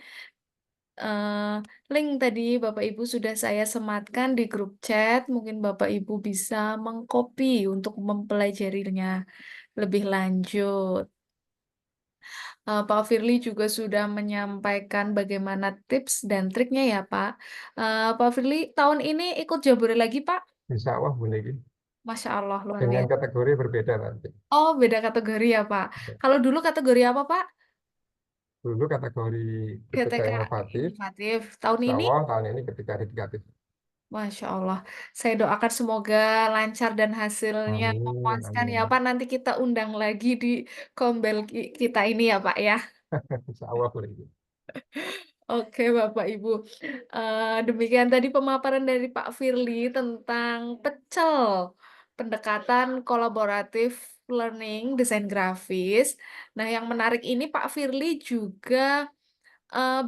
eh, link tadi Bapak Ibu sudah saya sematkan di grup chat. Mungkin Bapak Ibu bisa mengcopy untuk mempelajarinya lebih lanjut. Pak Firly juga sudah menyampaikan bagaimana tips dan triknya ya Pak. Pak Firly tahun ini ikut jambore lagi Pak? Insya Allah Bu Niki. Masya Allah, luar Dengan biasa. kategori berbeda nanti. Oh, beda kategori ya, Pak. Kalau dulu kategori apa, Pak? Dulu kategori ketika GTK inovatif, inovatif. Tahun Insya ini, Allah tahun ini ketika dedikatif. Masya Allah. Saya doakan semoga lancar dan hasilnya Amin, memuaskan ya, amin. Pak. Nanti kita undang lagi di kombel kita ini ya, Pak ya. Insya Allah Bu Niki. Oke, Bapak Ibu. Demikian tadi pemaparan dari Pak Firly tentang pecel, pendekatan kolaboratif learning, desain grafis. Nah, yang menarik ini Pak Firly juga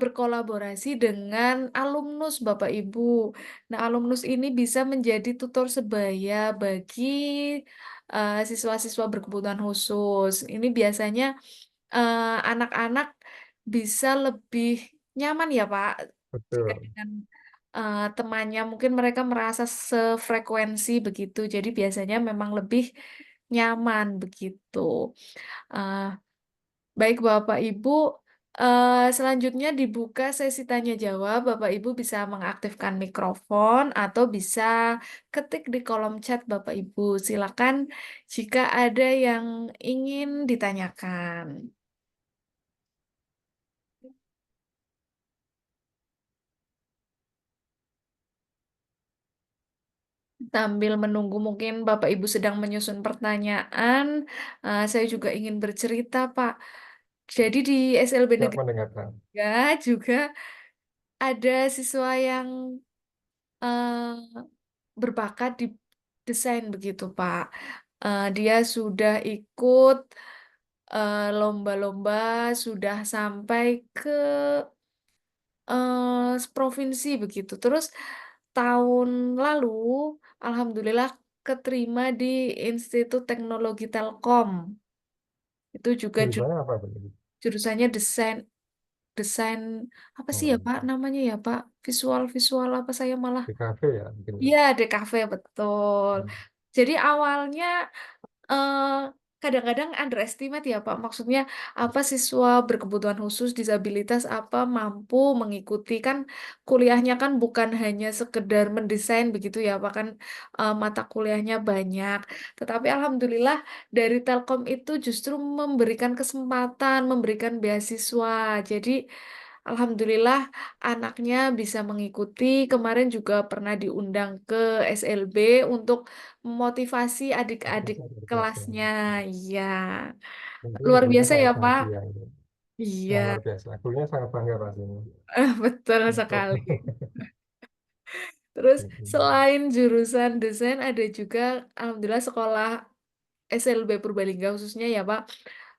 berkolaborasi dengan alumnus Bapak Ibu. Nah, alumnus ini bisa menjadi tutor sebaya bagi siswa-siswa berkebutuhan khusus. Ini biasanya anak-anak bisa lebih nyaman ya Pak jika Betul. dengan temannya mungkin mereka merasa sefrekuensi begitu. Jadi biasanya memang lebih nyaman begitu. Eh, Baik Bapak Ibu, selanjutnya dibuka sesi tanya jawab. Bapak Ibu bisa mengaktifkan mikrofon atau bisa ketik di kolom chat Bapak Ibu. Silakan jika ada yang ingin ditanyakan. Sambil menunggu mungkin Bapak Ibu sedang menyusun pertanyaan, saya juga ingin bercerita Pak. Jadi di SLB Siap Negeri mendengarkan. 3 juga ada siswa yang eh, berbakat di desain begitu, Pak. Dia sudah ikut lomba-lomba, sudah sampai ke provinsi begitu. Terus tahun lalu, alhamdulillah keterima di Institut Teknologi Telkom. Itu juga Jurusannya apa Bu Niki? jurusannya desain desain apa sih ya Oh, Pak namanya ya Pak? Visual visual apa saya malah di kafe ya mungkin ya. iya, DKV betul. Hmm. Jadi awalnya eh, kadang-kadang underestimate ya Pak. Maksudnya apa siswa berkebutuhan khusus disabilitas apa mampu mengikuti kan kuliahnya kan bukan hanya sekedar mendesain begitu ya Pak kan mata kuliahnya banyak. Tetapi alhamdulillah dari Telkom itu justru memberikan kesempatan, memberikan beasiswa. Jadi alhamdulillah anaknya bisa mengikuti. Kemarin juga pernah diundang ke SLB untuk memotivasi adik-adik Luar biasa. kelasnya. Iya, Mungkin luar gurunya biasa ya, sangat Pak. bahagia ini. Iya, Yang luar biasa. Gurunya sangat bangga pastinya. betul Untuk sekali. Terus mm, selain jurusan desain ada juga alhamdulillah sekolah SLB Purbalingga khususnya ya, Pak.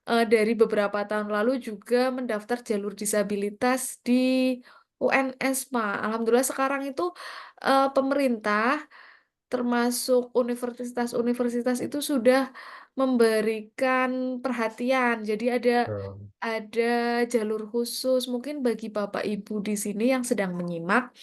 Dari beberapa tahun lalu juga mendaftar jalur disabilitas di UNS, Pak. Alhamdulillah sekarang itu pemerintah termasuk universitas-universitas itu sudah memberikan perhatian. Jadi ada jalur khusus mungkin bagi Bapak Ibu di sini yang sedang menyimak,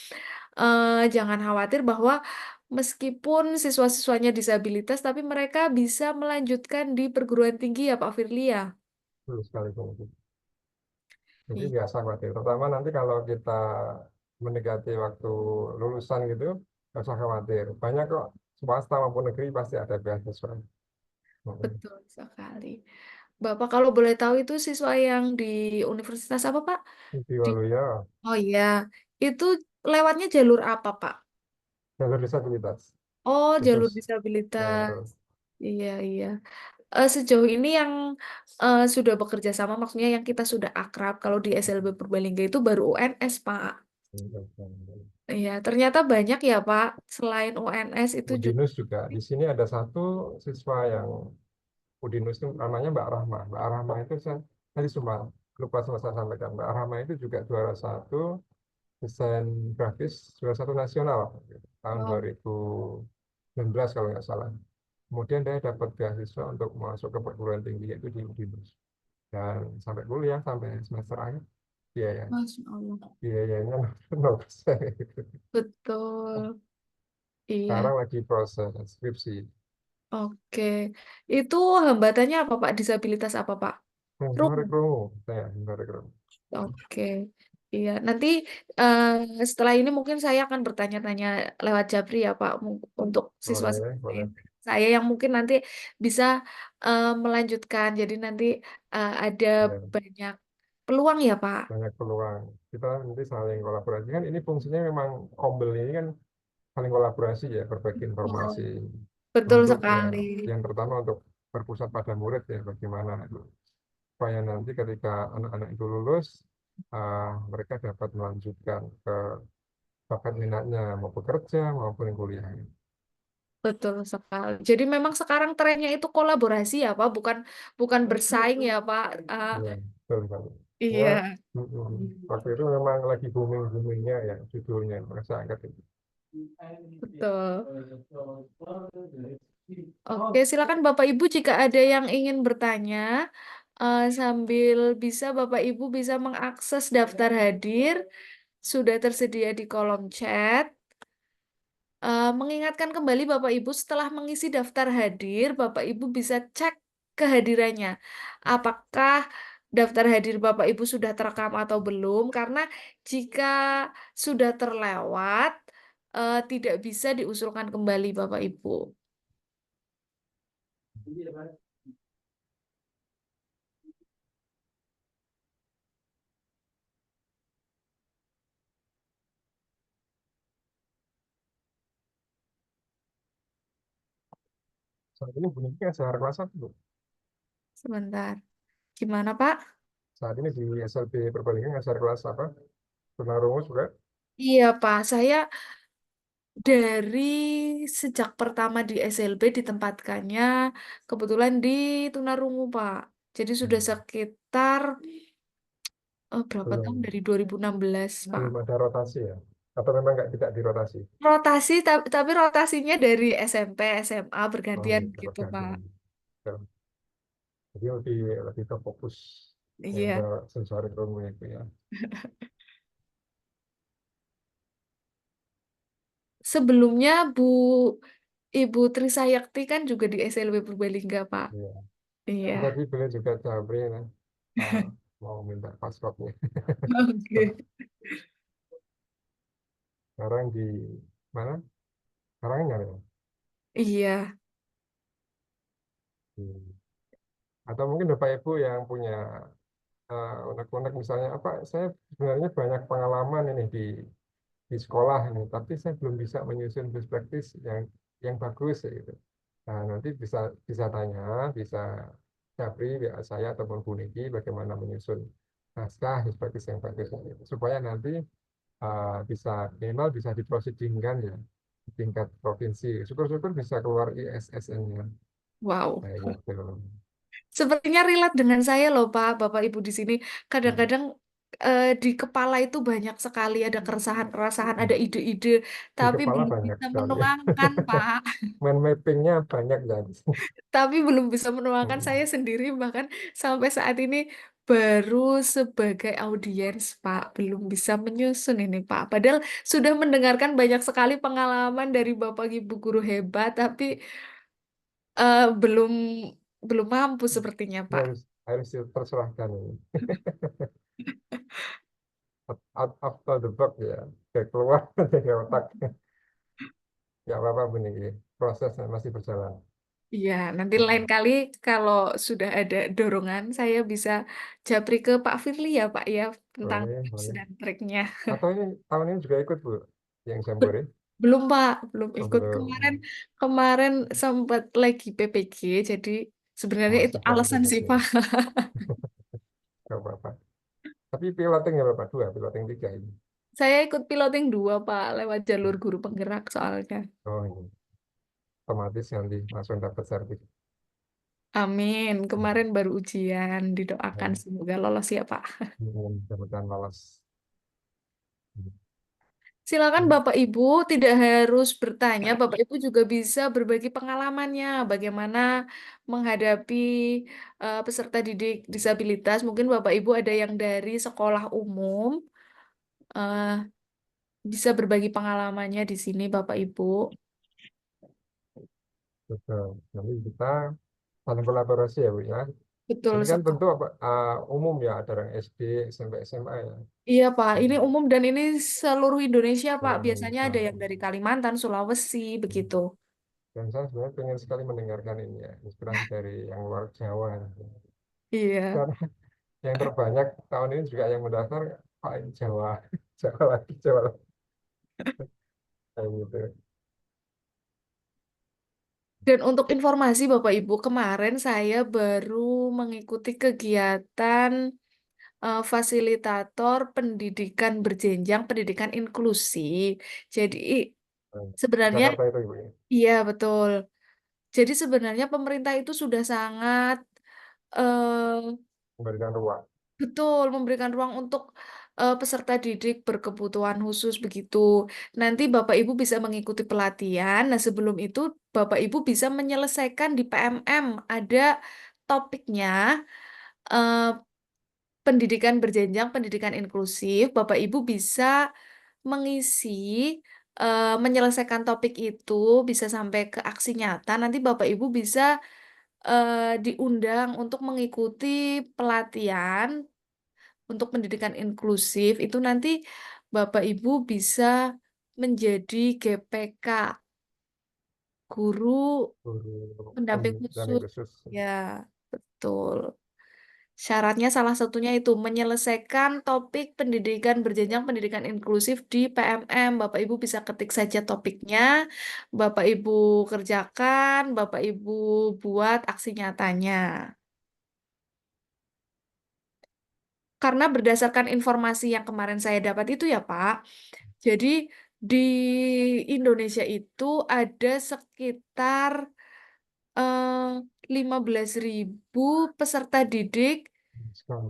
jangan khawatir bahwa meskipun siswa-siswanya disabilitas, tapi mereka bisa melanjutkan di perguruan tinggi ya Pak Firlia. betul sekali Bu Niki. Jadi Iya, nggak usah khawatir. Terutama nanti kalau kita mendekati waktu lulusan gitu, nggak usah khawatir. Banyak kok swasta maupun negeri pasti ada beasiswa. Mm. betul sekali. Bapak kalau boleh tahu itu siswa yang di universitas apa Pak? Di Di, Waluya, oh iya, itu lewatnya jalur apa Pak? jalur disabilitas Oh, jalur khusus. Ya, disabilitas. betul. Iya, iya. Sejauh ini yang sudah bekerja sama, maksudnya yang kita sudah akrab, kalau di SLB Purbalingga itu baru UNS, Pak. Iya, ternyata banyak ya, Pak. Selain UNS itu juga. Udinus juga. Di sini ada satu siswa yang Udinus itu namanya Mbak Rahma. Mbak Rahma itu saya tadi cuma lupa selesai sampaikan. Mbak Rahma itu juga juara satu desain grafis, juara satu nasional tahun Oh, 2019 kalau nggak salah. Kemudian dia dapat beasiswa untuk masuk ke perguruan tinggi yaitu di Udinus. Dan sampai kuliah, sampai semester akhir, biaya Masya Allah. biayanya 0%. Betul. Iya. Sekarang lagi proses skripsi. Oke. Itu hambatannya apa, Pak? Disabilitas apa, Pak? Sensori Rungu. krungu, saya sensori krungu. Oke. Iya, nanti eh, setelah ini mungkin saya akan bertanya-tanya lewat Japri ya, Pak, untuk siswa Boleh, boleh. saya yang mungkin nanti bisa melanjutkan. Jadi nanti ada Ya, banyak peluang ya, Pak. banyak peluang. Kita nanti saling kolaborasi. Kan ini fungsinya memang Kombel ini kan saling kolaborasi ya, berbagi informasi Betul. Betul untuk ya, sekali. yang pertama untuk berpusat pada murid ya, bagaimana itu. Supaya nanti ketika anak-anak itu lulus, mereka dapat melanjutkan ke bakat minatnya, mau bekerja maupun kuliah. Betul sekali. Jadi memang sekarang trennya itu kolaborasi ya, Pak, bukan bukan bersaing ya, Pak. Ya, betul sekali. Ya, Iya, waktu itu memang lagi booming-boomingnya ya judulnya, masa angkat itu. betul. Oke, silakan Bapak Ibu jika ada yang ingin bertanya, sambil bisa Bapak Ibu bisa mengakses daftar hadir, sudah tersedia di kolom chat. Mengingatkan kembali Bapak Ibu setelah mengisi daftar hadir, Bapak Ibu bisa cek kehadirannya. Apakah daftar hadir Bapak Ibu sudah terekam atau belum? Karena jika sudah terlewat, tidak bisa diusulkan kembali Bapak Ibu. Saat ini bunyinya SHR kelas 1, Bu. Sebentar. Gimana, Pak? Saat ini di SLB Purbalingga SHR kelas apa? Tunarungu juga. Iya, Pak. Saya dari sejak pertama di SLB ditempatkannya kebetulan di Tunarungu, Pak. Jadi sudah Hmm, sekitar berapa tahun Belum, dari 2016, Pak. belum ada rotasi ya? Atau memang nggak tidak dirotasi? Rotasi tapi rotasinya dari SMP, SMA Oh bergantian iya, gitu, Pak. pergantian. Betul. Jadi lebih ke fokus yang ke Iya. sensori ilmu itu ya. Sebelumnya Ibu Trisayakti kan juga di SLB Purbalingga, Pak. Iya. Iya. Tadi beliau juga Jabri ya, ah, mau minta paspornya. Oke. Sekarang di mana? Karanganyar ya. Iya. Hmm. Atau mungkin Bapak Ibu yang punya unek-unek misalnya apa? Saya sebenarnya banyak pengalaman ini di sekolah ini, tapi saya belum bisa menyusun best practice yang bagus ya, gitu. Nah, nanti bisa bisa tanya, bisa Japri, ya, saya ataupun Bu Niki bagaimana menyusun naskah best practice yang bagus gitu. Supaya nanti bisa minimal bisa diprosedingkan ya di tingkat provinsi. Syukur-syukur bisa keluar ISSN-nya. Wow. Kayak gitu. Sepertinya relate dengan saya loh, Pak, Bapak Ibu di sini. Hmm. Kadang-kadang di kepala itu banyak sekali ada keresahan-keresahan, ada Hmm. ide-ide, Di tapi kepala belum banyak bisa sekali. menuangkan, Pak. Mind mapping-nya banyak jadi. Tapi belum bisa menuangkan Hmm. saya sendiri, bahkan sampai saat ini baru sebagai audiens, Pak. Belum bisa menyusun ini, Pak. Padahal sudah mendengarkan banyak sekali pengalaman dari Bapak Ibu guru hebat, tapi belum belum mampu sepertinya, Ini Pak. harus terserahkan ini. Out of the box ya. Kayak keluar dari otak. Ya apa-apa Bu Niki. Prosesnya masih berjalan. Iya, nanti lain Hmm. kali kalau sudah ada dorongan, saya bisa japri ke Pak Firly ya, Pak ya, tentang Boleh, tips boleh. dan triknya. Atau ini tahun ini juga ikut Bu, yang Jambore. Belum Pak, belum Oh, ikut. Kemarin belum. kemarin sempat lagi PPG, jadi sebenarnya Oh, itu sedang alasan sih PPT. Pak. Gak apa-apa. Tapi piloting ya Bapak, dua, piloting tiga ini. Saya ikut piloting 2 Pak, lewat jalur guru penggerak soalnya. Oh, ini. Otomatis nanti langsung dapat sertifikat. Amin. Kemarin baru ujian, didoakan Dan semoga lolos ya Pak. mudah-mudahan lolos. Silakan Hmm. Bapak Ibu, tidak harus bertanya, Bapak Ibu juga bisa berbagi pengalamannya, bagaimana menghadapi peserta didik disabilitas. Mungkin Bapak Ibu ada yang dari sekolah umum, eh, bisa berbagi pengalamannya di sini, Bapak Ibu. Betul. Nanti kita saling kolaborasi ya Bu ya. Betul Ini kan tentu sekali. apa, umum ya, ada yang SD, SMP, SMA ya. Iya Pak, ini Hmm. umum dan ini seluruh Indonesia Pak. Seluruh Biasanya Indonesia. ada yang dari Kalimantan, Sulawesi, Hmm. begitu. Dan saya sebenarnya pengen sekali mendengarkan ini ya, inspirasi dari yang luar Jawa. Iya. Karena yang terbanyak tahun ini juga yang mendaftar, Pak ini Jawa, Jawa lagi, Jawa lagi. Kayak gitu. Dan untuk informasi Bapak Ibu, kemarin saya baru mengikuti kegiatan fasilitator pendidikan berjenjang, pendidikan inklusi. Jadi Hmm. sebenarnya Jakarta itu Ibu ya. iya betul. Jadi sebenarnya pemerintah itu sudah sangat eh, Memberikan ruang. betul memberikan ruang untuk peserta didik berkebutuhan khusus begitu. Nanti Bapak Ibu bisa mengikuti pelatihan. Nah, sebelum itu Bapak Ibu bisa menyelesaikan di PMM ada topiknya eh, pendidikan berjenjang, pendidikan inklusif. Bapak Ibu bisa mengisi menyelesaikan topik itu bisa sampai ke aksi nyata. Nanti Bapak Ibu bisa diundang untuk mengikuti pelatihan untuk pendidikan inklusif itu nanti Bapak Ibu bisa menjadi GPK, guru Guru pendamping dan khusus. khusus. Ya, betul. Syaratnya salah satunya itu menyelesaikan topik pendidikan berjenjang pendidikan inklusif di PMM. Bapak Ibu bisa ketik saja topiknya, Bapak Ibu kerjakan, Bapak Ibu buat aksi nyatanya. Karena berdasarkan informasi yang kemarin saya dapat itu ya Pak, jadi di Indonesia itu ada sekitar 15.000 peserta didik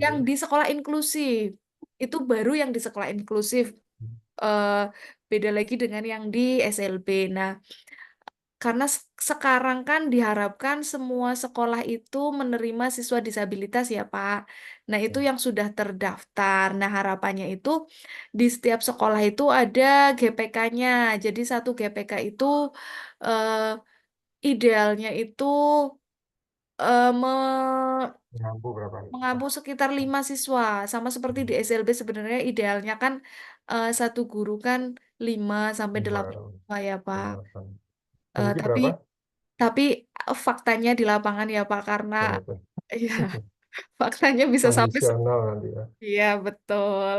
yang Sekali. di sekolah inklusif. Itu baru yang di sekolah inklusif. eh, Beda lagi dengan yang di SLB. Nah, karena sekarang kan diharapkan semua sekolah itu menerima siswa disabilitas ya Pak. Nah itu yang sudah terdaftar. Nah harapannya itu di setiap sekolah itu ada GPK-nya. Jadi satu GPK itu eh, idealnya itu Mampu berapa? mengampu sekitar 5 siswa. Sama seperti di SLB sebenarnya idealnya kan satu guru kan 5 sampai 8 Lima, siswa ya Pak. 8. Eh, Memiliki tapi berapa? Tapi faktanya di lapangan ya Pak, karena Ya, itu. ya faktanya bisa sampai Kondisional nanti ya. iya betul.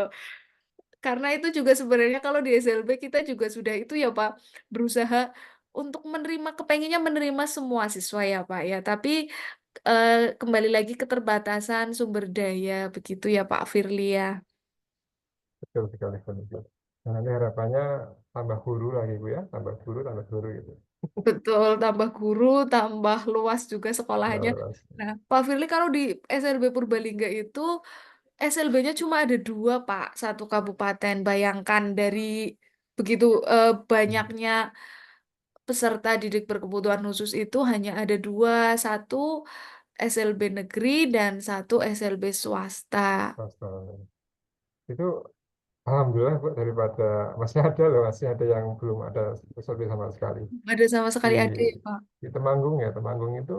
Karena itu juga sebenarnya kalau di SLB kita juga sudah itu ya Pak, berusaha untuk menerima kepengennya menerima semua siswa ya Pak ya. Tapi eh, kembali lagi keterbatasan sumber daya begitu ya Pak Firlia. Betul sekali. Betul, betul. Nah, nanti harapannya tambah guru lagi Bu ya. Tambah guru gitu. Betul, tambah guru, tambah luas juga sekolahnya. Nah, Nah, Pak Firly kalau di SLB Purbalingga itu SLB-nya cuma ada 2, Pak, satu kabupaten. Bayangkan dari begitu banyaknya peserta didik berkebutuhan khusus itu hanya ada 2, satu SLB negeri dan satu SLB swasta. swasta. Itu alhamdulillah Bu, daripada masih ada loh, masih ada yang belum ada sesuatu sama sekali. Ada sama Di sekali ada ya, Pak. di Temanggung ya, Temanggung itu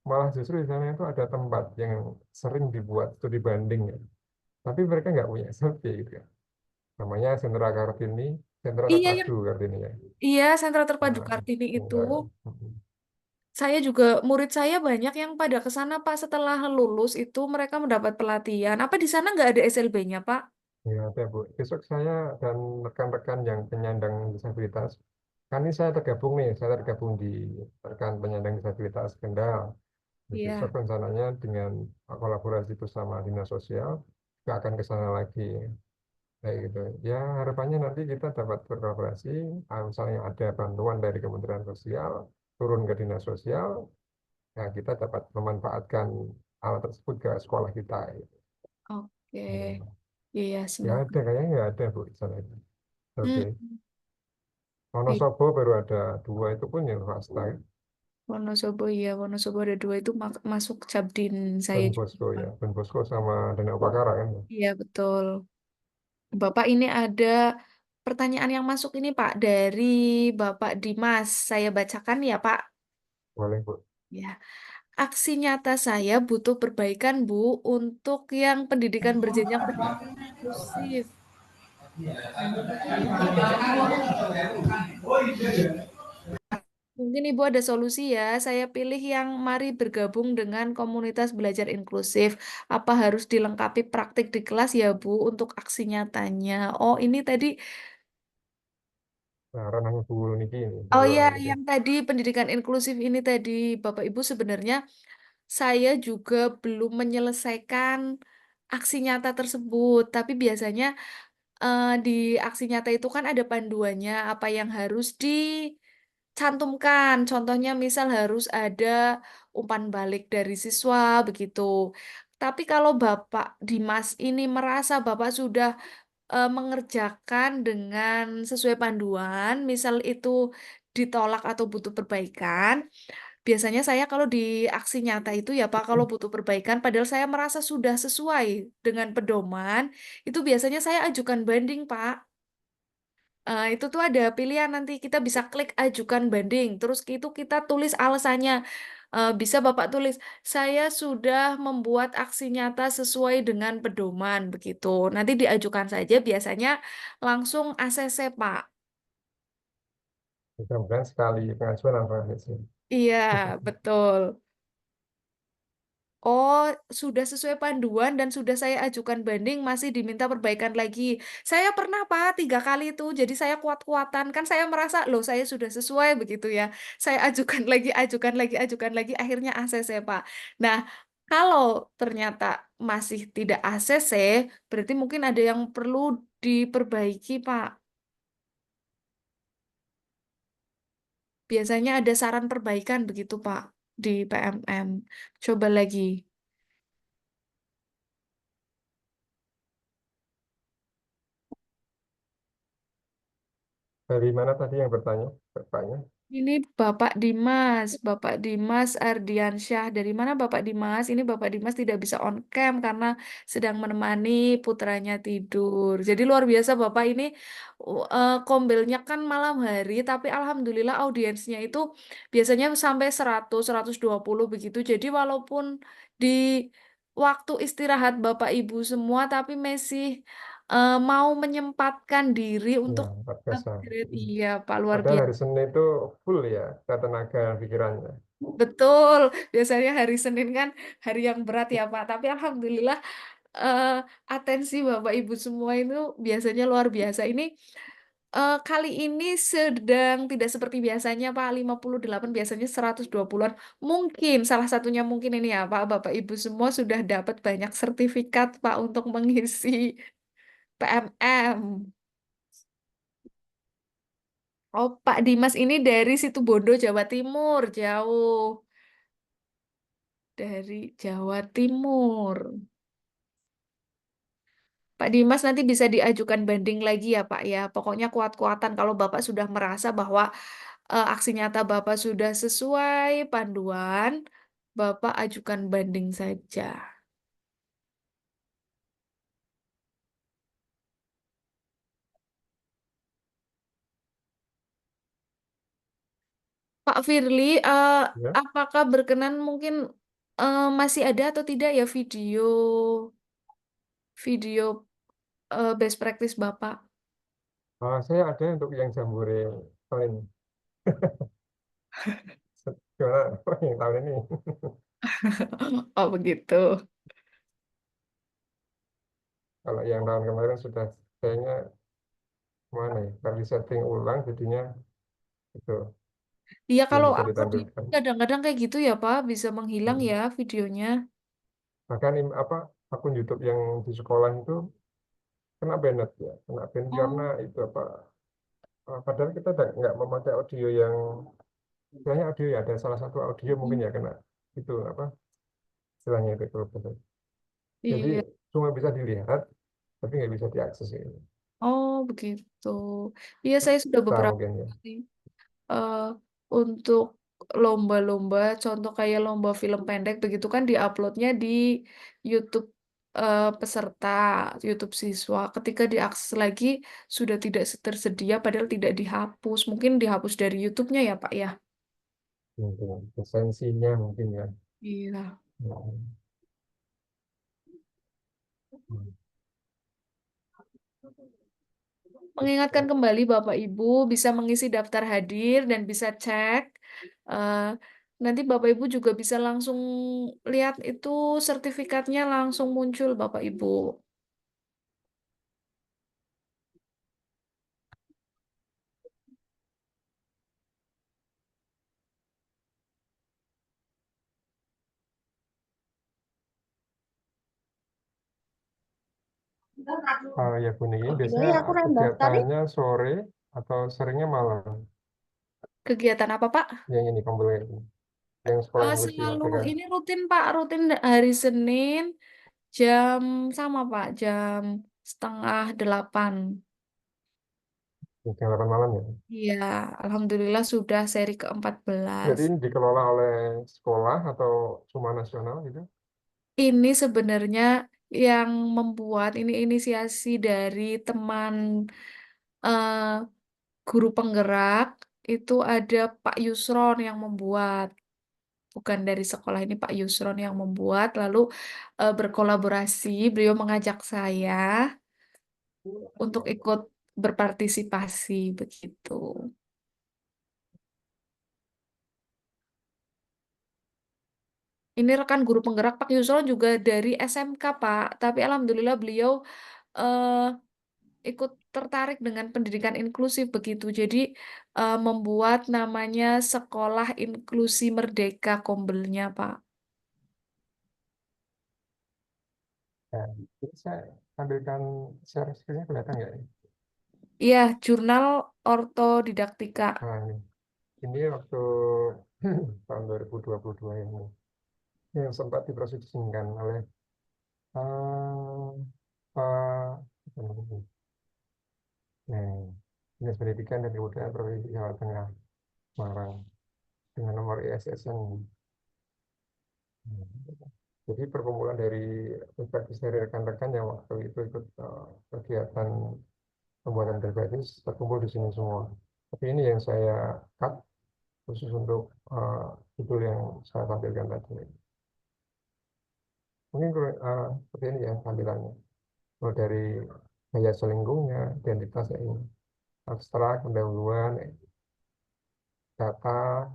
malah justru di sana itu ada tempat yang sering dibuat studi banding ya. Tapi mereka nggak punya SLB gitu ya. Namanya Sentra Kartini, Sentra Iya, yang Terpadu Kartini ya. iya sentra terpadu Nah, Kartini itu. enggak. Saya juga, murid saya banyak yang pada ke sana, Pak, setelah lulus itu mereka mendapat pelatihan. Apa di sana nggak ada SLB-nya, Pak? Ya, ada Bu. Besok saya dan rekan-rekan yang penyandang disabilitas, kan ini saya tergabung di rekan penyandang disabilitas Kendal. Nah, besok Iya. rencananya dengan kolaborasi bersama Dinas Sosial, juga akan ke sana lagi. Kayak gitu. Ya, harapannya nanti kita dapat berkolaborasi, misalnya ada bantuan dari Kementerian Sosial, turun ke Dinas Sosial, ya kita dapat memanfaatkan alat tersebut ke sekolah kita. Gitu. Oke. Ya, Iya, ya semoga. ada, kayaknya nggak ada Bu di sana itu. Hmm. Oke. Wonosobo baru ada 2, itu pun yang swasta. Ya. Wonosobo, iya, Wonosobo ada 2 itu masuk Cabdin saya Don juga. Bosco ya, Don Bosco sama Danau Pakara kan. Iya, betul. Bapak, ini ada pertanyaan yang masuk ini Pak dari Bapak Dimas. Saya bacakan ya Pak. Boleh Bu. Ya. Aksi nyata saya butuh perbaikan Bu untuk yang pendidikan berjenjang pendidikan inklusif. Mungkin Ibu ada solusi ya. Saya pilih yang mari bergabung dengan komunitas belajar inklusif. Apa harus dilengkapi praktik di kelas ya Bu untuk aksi nyatanya? Oh, ini tadi. Nah, ranahnya Bu Niki ini, Oh monggo ya, gitu. yang tadi pendidikan inklusif ini tadi Bapak Ibu sebenarnya saya juga belum menyelesaikan aksi nyata tersebut. Tapi biasanya di aksi nyata itu kan ada panduannya apa yang harus dicantumkan. Contohnya misal harus ada umpan balik dari siswa begitu. Tapi kalau Bapak Dimas ini merasa Bapak sudah mengerjakan dengan sesuai panduan, misal itu ditolak atau butuh perbaikan. Biasanya saya kalau di aksi nyata itu ya Pak, kalau butuh perbaikan, padahal saya merasa sudah sesuai dengan pedoman, itu biasanya saya ajukan banding Pak. Itu tuh ada pilihan nanti kita bisa klik ajukan banding, terus itu kita tulis alasannya. Bisa Bapak tulis, saya sudah membuat aksi nyata sesuai dengan pedoman begitu. Nanti diajukan saja, biasanya langsung ACC Pak. Mudah-mudahan sekali pengajuan langsung sih. Iya, betul. Oh, sudah sesuai panduan dan sudah saya ajukan banding, masih diminta perbaikan lagi. Saya pernah, Pak, 3 kali itu. Jadi saya kuat-kuatan. Kan saya merasa, loh saya sudah sesuai begitu ya. Saya ajukan lagi, ajukan lagi, ajukan lagi. Akhirnya ACC, Pak. Nah, kalau ternyata masih tidak ACC, berarti mungkin ada yang perlu diperbaiki, Pak. Biasanya ada saran perbaikan begitu, Pak, di PMM. Coba lagi. Dari mana tadi yang bertanya, Bapaknya? Ini Bapak Dimas Ardiansyah. Dari mana Bapak Dimas? Ini Bapak Dimas tidak bisa on cam karena sedang menemani putranya tidur. Jadi luar biasa Bapak ini kombelnya kan malam hari, tapi alhamdulillah audiensnya itu biasanya sampai 100, 120 begitu. Jadi walaupun di waktu istirahat Bapak Ibu semua, tapi masih mau menyempatkan diri Ya, untuk luar biasa. upgrade. Iya, Pak, luar Padahal hari biasa. Senin itu full ya, tenaga pikirannya. Betul, biasanya hari Senin kan hari yang berat ya Pak. Tapi alhamdulillah eh, atensi Bapak Ibu semua itu biasanya luar biasa. Ini kali ini sedang tidak seperti biasanya Pak, 58 biasanya 120-an. Mungkin salah satunya mungkin ini ya Pak, Bapak Ibu semua sudah dapat banyak sertifikat Pak untuk mengisi PMM. Oh, Pak Dimas ini dari Situbondo, Jawa Timur, jauh dari Jawa Timur. Pak Dimas nanti bisa diajukan banding lagi ya Pak ya. Pokoknya kuat-kuatan kalau Bapak sudah merasa bahwa aksi nyata Bapak sudah sesuai panduan, Bapak ajukan banding saja. Pak Firly, Ya. apakah berkenan mungkin masih ada atau tidak ya video best practice Bapak? Saya ada untuk yang jambore tahun ini. Gimana? Yang tahun ini. Oh begitu. Kalau yang tahun kemarin sudah kayaknya mana ya, kali setting ulang jadinya itu Iya, belum kalau bisa upload di ditampilkan. kadang-kadang kayak gitu ya Pak, bisa menghilang Hmm. ya videonya. Bahkan akun YouTube yang di sekolah itu kena banned ya, kena ban karena Oh, itu padahal kita nggak memakai audio yang banyak audio ya, ada salah satu audio mungkin mm, ya kena itu istilahnya itu kalau betul. Jadi iya. cuma bisa dilihat tapi nggak bisa diakses ini. Oh, begitu. Iya, saya sudah Tahu beberapa mungkin ya. kali eh, untuk lomba-lomba, contoh kayak lomba film pendek, begitu kan diuploadnya di YouTube peserta, YouTube siswa. Ketika diakses lagi sudah tidak tersedia, padahal tidak dihapus. Mungkin dihapus dari YouTube-nya ya, Pak ya. Mungkin esensinya mungkin ya. Iya. Hmm. Mengingatkan kembali Bapak Ibu bisa mengisi daftar hadir dan bisa cek. eh, Nanti Bapak Ibu juga bisa langsung lihat itu sertifikatnya langsung muncul Bapak Ibu. Ya Bu Nini, Iya, biasanya ya, aku udah daftar nih. kegiatannya sore atau seringnya malam Kegiatan apa Pak? yang ini kembali yang sekolah Inggris di Selalu Merdeka. ini rutin Pak, rutin hari Senin jam sama Pak, jam 7:30. Jam 8 malam ya. Iya, Alhamdulillah sudah seri Jadi ke-14. ini dikelola oleh sekolah atau cuma nasional gitu? Ini sebenarnya yang membuat ini inisiasi dari teman eh, guru penggerak itu ada Pak Yusron yang membuat, bukan dari sekolah ini Pak Yusron yang membuat, lalu berkolaborasi, beliau mengajak saya untuk ikut berpartisipasi begitu. Ini rekan guru penggerak Pak Yusron juga dari SMK Pak, tapi alhamdulillah beliau eh, ikut tertarik dengan pendidikan inklusif begitu. Jadi membuat namanya Sekolah Inklusi Merdeka Kombelnya, Pak. Nah, ini saya tampilkan share screen-nya kelihatan nggak ya? Iya, Jurnal Ortodidaktika. Nah, ini waktu tahun 2022 ini yang sempat diprosesikan oleh eh, apa namanya? Nah, Dinas Pendidikan dan Kebudayaan Provinsi Jawa Tengah, Semarang, dengan nomor ISSN. Jadi perkumpulan dari berbagai dari rekan-rekan yang waktu itu ikut kegiatan pembuatan berbasis terkumpul di sini semua. Tapi ini yang saya cut khusus untuk judul yang saya tampilkan tadi. Mungkin seperti ini ya tampilannya. Mulai dari gaya selingkuhnya, identitasnya ini, abstrak, pendahuluan, data,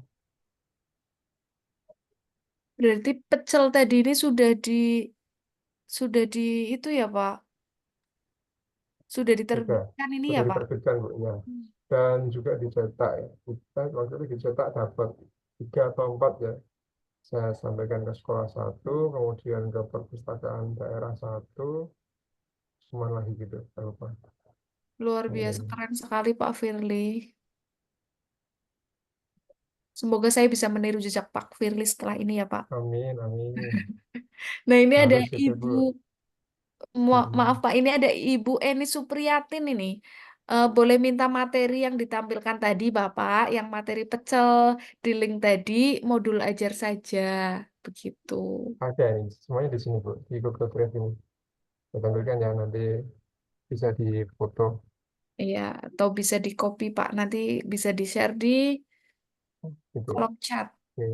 Berarti pecel tadi ini sudah di itu ya, Pak. Sudah sudah diterbitkan ini ya, sudah Pak. diterbitkan Bu ya. Hmm. Dan juga dicetak ya. Kita waktu itu dicetak dapat 3 atau 4 ya. Saya sampaikan ke sekolah satu, kemudian ke perpustakaan daerah satu, semua lagi gitu. Saya lupa. Luar biasa Ini. keren sekali Pak Firly. Semoga saya bisa meniru jejak Pak Firly setelah ini ya, Pak. Amin, amin. Nah, ini ada Harus itu Bu. Ibu. Maaf Hmm. Pak, ini ada Ibu Eni Supriyatin ini. Boleh minta materi yang ditampilkan tadi Bapak, yang materi pecel di link tadi, modul ajar saja. Begitu. Ada ini, semuanya di sini Bu, di Google Drive ini. Saya tampilkan ya, nanti bisa difoto. Iya, atau bisa di copy Pak, nanti bisa di-share di Gitu. kolom chat. Oke.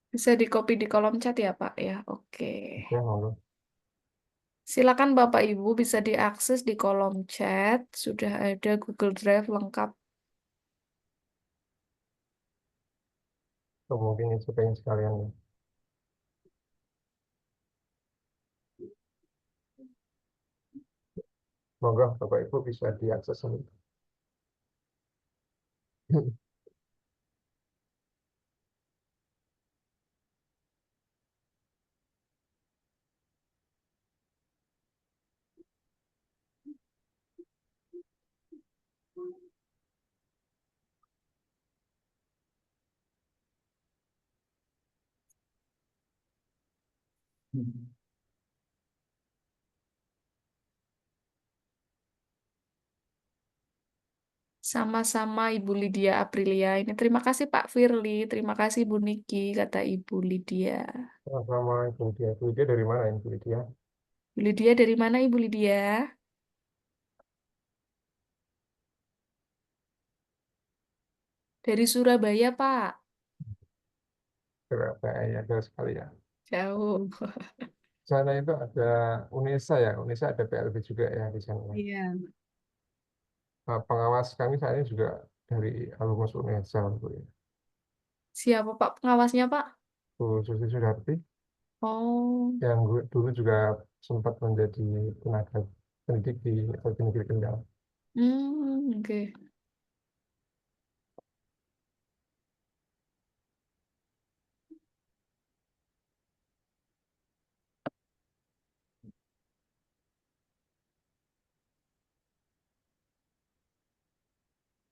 Bisa di copy di kolom chat ya, Pak ya. Oke. Oke, monggo. Silakan Bapak Ibu bisa diakses di kolom chat. Sudah ada Google Drive lengkap. Mungkin itu pengen sekalian ya. Monggo Bapak Ibu bisa diakses ini. Sama-sama Ibu Lydia Aprilia. Ini terima kasih Pak Firly, terima kasih Bu Niki, kata Ibu Lydia. Sama Ibu Lydia. Ibu Lydia dari mana Ibu Lydia? Bu Lydia dari mana Ibu Lydia? Dari Surabaya, Pak. Surabaya, jauh sekali ya. Jauh. Sana itu ada UNESA ya, UNESA ada PLB juga ya di sana. Iya. Nah, pengawas kami saat ini juga dari alumnus UNESA, Bu. Siapa Pak pengawasnya, Pak? Bu Susi Sudarti, Oh, yang dulu juga sempat menjadi tenaga pendidik di Negeri Kendal. oke.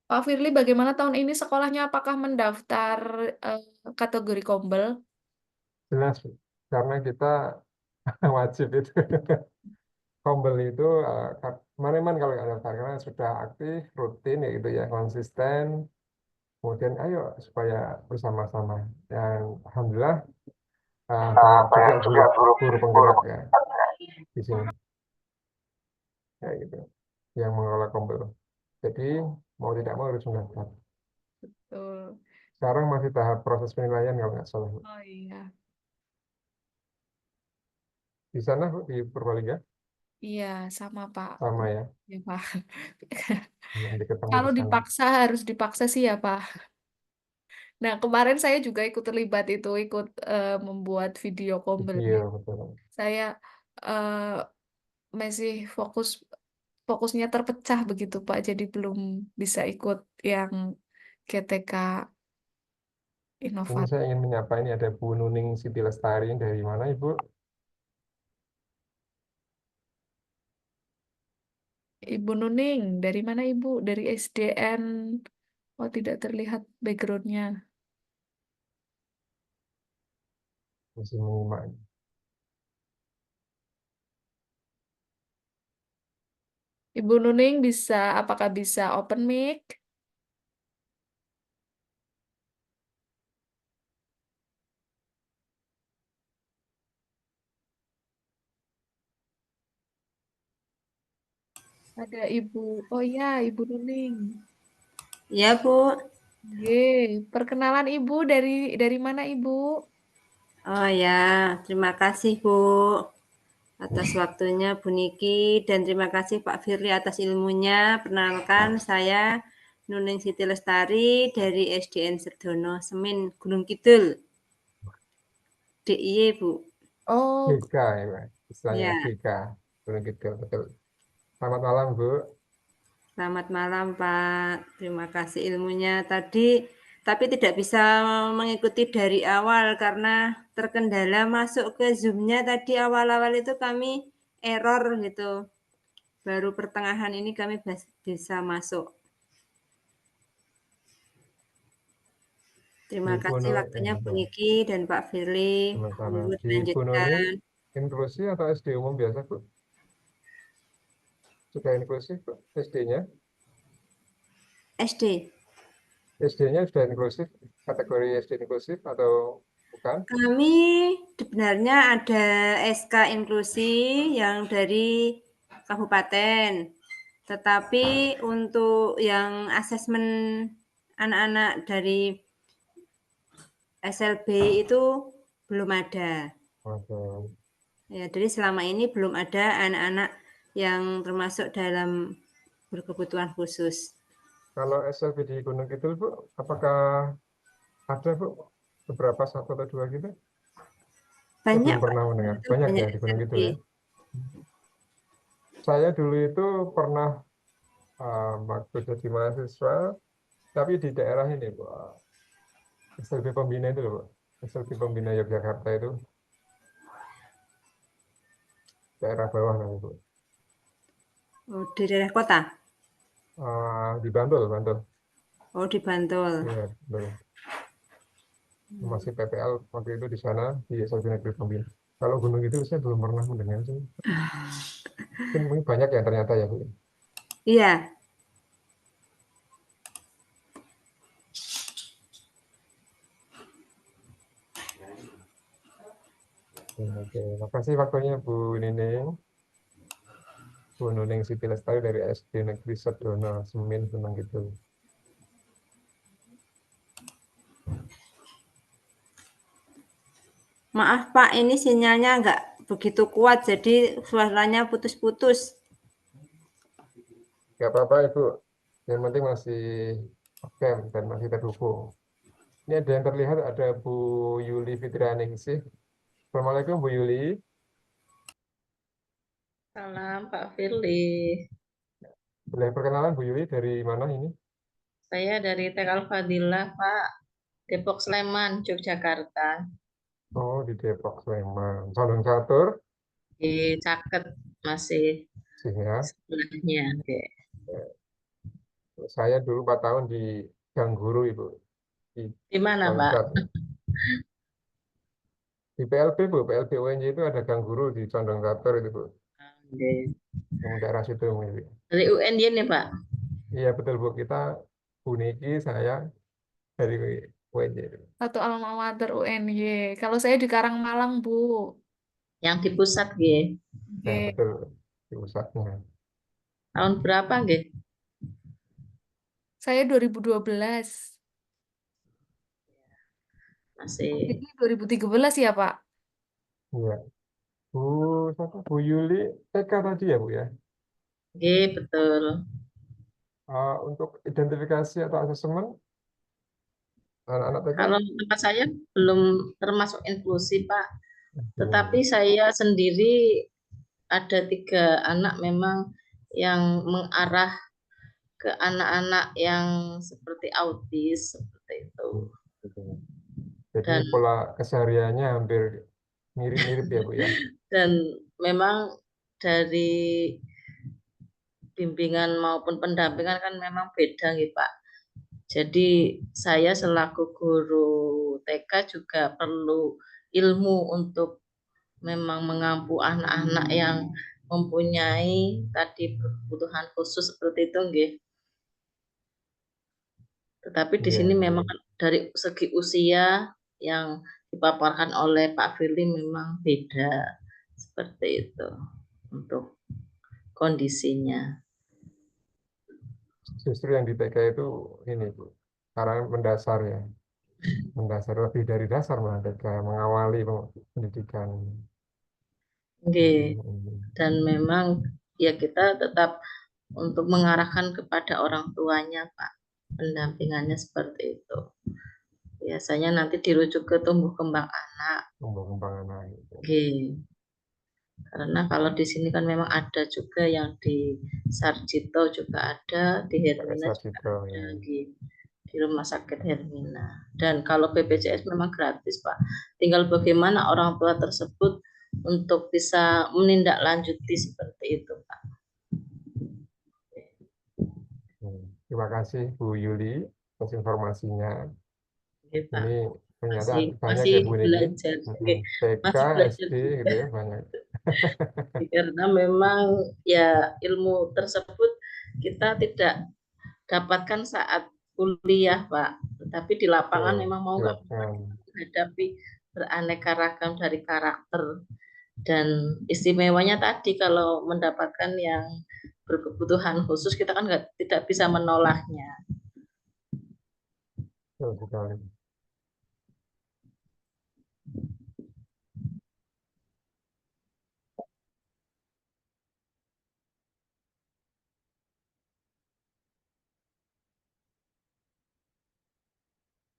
Pak Firly, bagaimana tahun ini sekolahnya? Apakah mendaftar eh, kategori Kombel? Jelas, Bu. Karena kita wajib itu. Kombel itu kemarin kalau nggak daftar karena sudah aktif, rutin ya gitu ya, konsisten. Kemudian ayo supaya bersama-sama. Dan alhamdulillah banyak juga guru penggerak ya di sini ya gitu yang mengelola Kombel. Jadi mau tidak mau harus mendaftar. Betul. Sekarang masih tahap proses penilaian kalau nggak salah, Bu. Oh iya. Di sana Bu, di Purbalingga Iya, sama Pak. sama ya. Ya, Pak. Nanti ketemu Kalau di sana. dipaksa, harus dipaksa sih ya, Pak. Nah, kemarin saya juga ikut terlibat itu, ikut membuat video Kombelnya. Iya betul. Saya eh, masih fokusnya terpecah begitu, Pak. Jadi belum bisa ikut yang GTK Ini Innovat. saya ingin menyapa, ini ada Bu Nuning Siti Lestari dari mana Ibu? Ibu Nuning, dari mana Ibu? Dari SDN. Oh, tidak terlihat backgroundnya. Masih menyimak. Ibu Nuning apakah bisa open mic? Ada Ibu. Oh iya, Ibu Nuning. Iya, Bu. Perkenalan Ibu dari mana Ibu? Oh ya, terima kasih Bu atas waktunya Bu Niki dan terima kasih Pak Firly atas ilmunya. Perkenalkan saya Nuning Siti Lestari dari SDN Sedono Semin Gunung Kidul. DIY Bu. Oh, GK ya, Pak. Istilahnya Ya, GK. Betul gitu, betul. Selamat malam Bu. selamat malam Pak. Terima kasih ilmunya tadi. Tapi tidak bisa mengikuti dari awal karena terkendala masuk ke Zoom-nya tadi awal-awal itu kami error gitu. Baru pertengahan ini kami bisa masuk. Terima Ibu kasih Nur, waktunya Bu Niki dan Pak Firly. sementara Monggo di Ibu Nuning dilanjutkan. inklusi atau SD umum biasa Bu? Sudah inklusif Bu, SD-nya? SD. SD-nya sudah inklusif, kategori SD inklusif atau bukan? Kami sebenarnya ada SK inklusi yang dari kabupaten. Tetapi untuk yang asesmen anak-anak dari SLB itu belum ada. Oke. Ya, jadi selama ini belum ada anak-anak yang termasuk dalam berkebutuhan khusus. Kalau SLB di Gunung Kidul, Bu, apakah ada, Bu? Beberapa, satu atau dua gitu? Saya Banyak belum Pak, pernah di mendengar. Gunung Kidul Banyak banyak ya di Gunung SLB. Kidul ya. Saya dulu itu pernah waktu jadi mahasiswa, tapi di daerah ini, Bu. SLB Pembina itu loh, Bu. SLB Pembina Yogyakarta itu, daerah bawah lah, Bu. Oh, di daerah kota? Di Bantul, Bantul. Oh, di Bantul. Iya, betul. Masih PPL waktu itu di sana, di SLB Negeri Pembina. Kalau Gunung itu saya belum pernah mendengar sih. Mungkin banyak ya ternyata ya, Bu. Iya, Oke, makasih waktunya Bu Nining. Bu Nuning Siti Lestari dari SD Negeri Sedono Semin Gunung Kidul. maaf Pak, ini sinyalnya nggak begitu kuat, jadi suaranya putus-putus. Gak apa-apa Ibu, yang penting masih oke dan masih terhubung. Ini ada yang terlihat, ada Bu Yuli Fitrianingsih. Assalamualaikum Bu Yuli. Salam Pak Firly. Boleh perkenalan Bu Yuli dari mana ini? Saya dari TK Fadilah, Pak. Depok Sleman, Yogyakarta. Oh, di Depok, Sleman. Condong Catur, Di Caket masih sih ya. sebelahnya. Oke. Saya dulu 4 tahun di Gang Guru Ibu, di Di mana, Pak? Bangsat. Di PLB Bu, PLB UNJ itu ada Gang Guru di Condong Catur itu Bu, Oke. yang daerah situ Bu. Dari UNY nih, Pak. Iya betul Bu, kita Bu Niki, saya dari UNJ. Satu alma mater UNY. Kalau saya di Karangmalang, Bu. Yang di pusat, Ge. Nah Oke. betul, di pusatnya. Tahun berapa, Ge? Saya 2012. Masih. Ini 2013 ya, Pak? Iya. Bu, siapa? Bu Yuli, TK tadi ya Bu ya. Ge, betul. Untuk identifikasi atau asesmen anak-anak TK? Kalau tempat saya belum termasuk inklusi, Pak. Tetapi Belum. saya sendiri ada 3 anak memang yang mengarah ke anak-anak yang seperti autis seperti itu. Gitu. Jadi dan pola kesehariannya hampir mirip-mirip ya Bu ya. dan memang dari bimbingan maupun pendampingan kan memang beda nih Pak. Jadi saya selaku guru TK juga perlu ilmu untuk memang mengampu anak-anak yang mempunyai tadi kebutuhan khusus seperti itu nggih. Tetapi di Iya. sini memang dari segi usia yang dipaparkan oleh Pak Firly memang beda seperti itu untuk kondisinya. Justru yang di TK itu ini Bu, karena mendasar ya. Mendasar lebih dari dasar malah TK, mengawali pendidikan. Oke. Dan memang ya kita tetap untuk mengarahkan kepada orang tuanya Pak, pendampingannya seperti itu. Biasanya nanti dirujuk ke tumbuh kembang anak. Tumbuh kembang anak. Oke. Karena kalau di sini kan memang ada juga yang di Sarjito juga ada, di Hermina juga Sarjito, ada ya. di Rumah Sakit Hermina. Dan kalau BPJS memang gratis, Pak. Tinggal bagaimana orang tua tersebut untuk bisa menindaklanjuti seperti itu, Pak. Terima kasih Bu Yuli atas informasinya. Oke, Pak. Ini ternyata banyak Masih ya Bu Niki. belajar. Oke, TK, masih belajar SD juga. gitu ya banyak. Karena memang ya ilmu tersebut kita tidak dapatkan saat kuliah, Pak. Tetapi di lapangan memang mau nggak mau menghadapi beraneka ragam dari karakter. Dan istimewanya tadi kalau mendapatkan yang berkebutuhan khusus kita kan tidak bisa menolaknya. Betul sekali.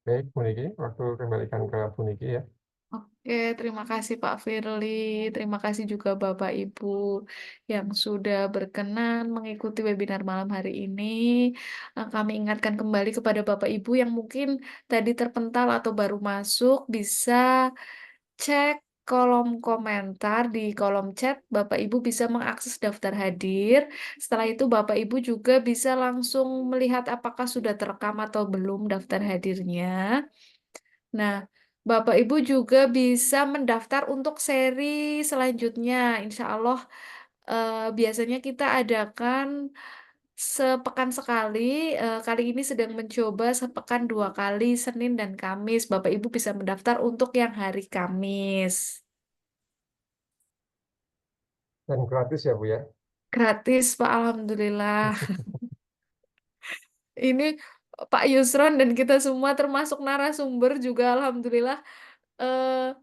Baik, Bu Niki, waktu kembalikan ke Bu Niki ya. Oke, terima kasih Pak Firly. Terima kasih juga Bapak Ibu yang sudah berkenan mengikuti webinar malam hari ini. Kami ingatkan kembali kepada Bapak Ibu yang mungkin tadi terpental atau baru masuk, bisa cek kolom komentar di kolom chat. Bapak Ibu bisa mengakses daftar hadir. Setelah itu Bapak Ibu juga bisa langsung melihat apakah sudah terekam atau belum daftar hadirnya. Nah, Bapak Ibu juga bisa mendaftar untuk seri selanjutnya. Insya Allah, biasanya kita adakan sepekan sekali. Kali ini sedang mencoba sepekan 2 kali, Senin dan Kamis. Bapak Ibu bisa mendaftar untuk yang hari Kamis. Dan gratis ya Bu ya. Gratis, Pak. Alhamdulillah. Ini Pak Yusron dan kita semua termasuk narasumber juga Alhamdulillah. eh,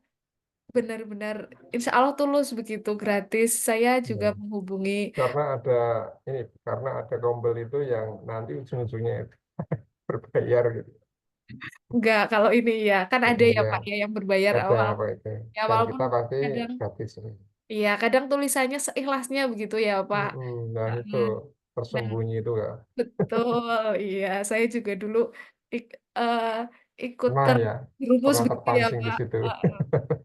Benar-benar, insya Allah tulus begitu, gratis. Saya juga Ya. menghubungi, Karena ada tombol itu yang nanti ujung-ujungnya itu berbayar gitu. enggak, kalau ini ya, kan ada ya Ya, Pak ya yang berbayar ada awal. apa itu. Ya Dan walaupun kita pasti kadang, gratis. iya kadang tulisannya seikhlasnya begitu ya Pak. Nah itu Nah, nah, tersembunyi itu ya. betul, iya. Saya juga dulu ik, eh, ikut Nah ya, terjerumus pernah begitu ya terpancing di Pak. situ.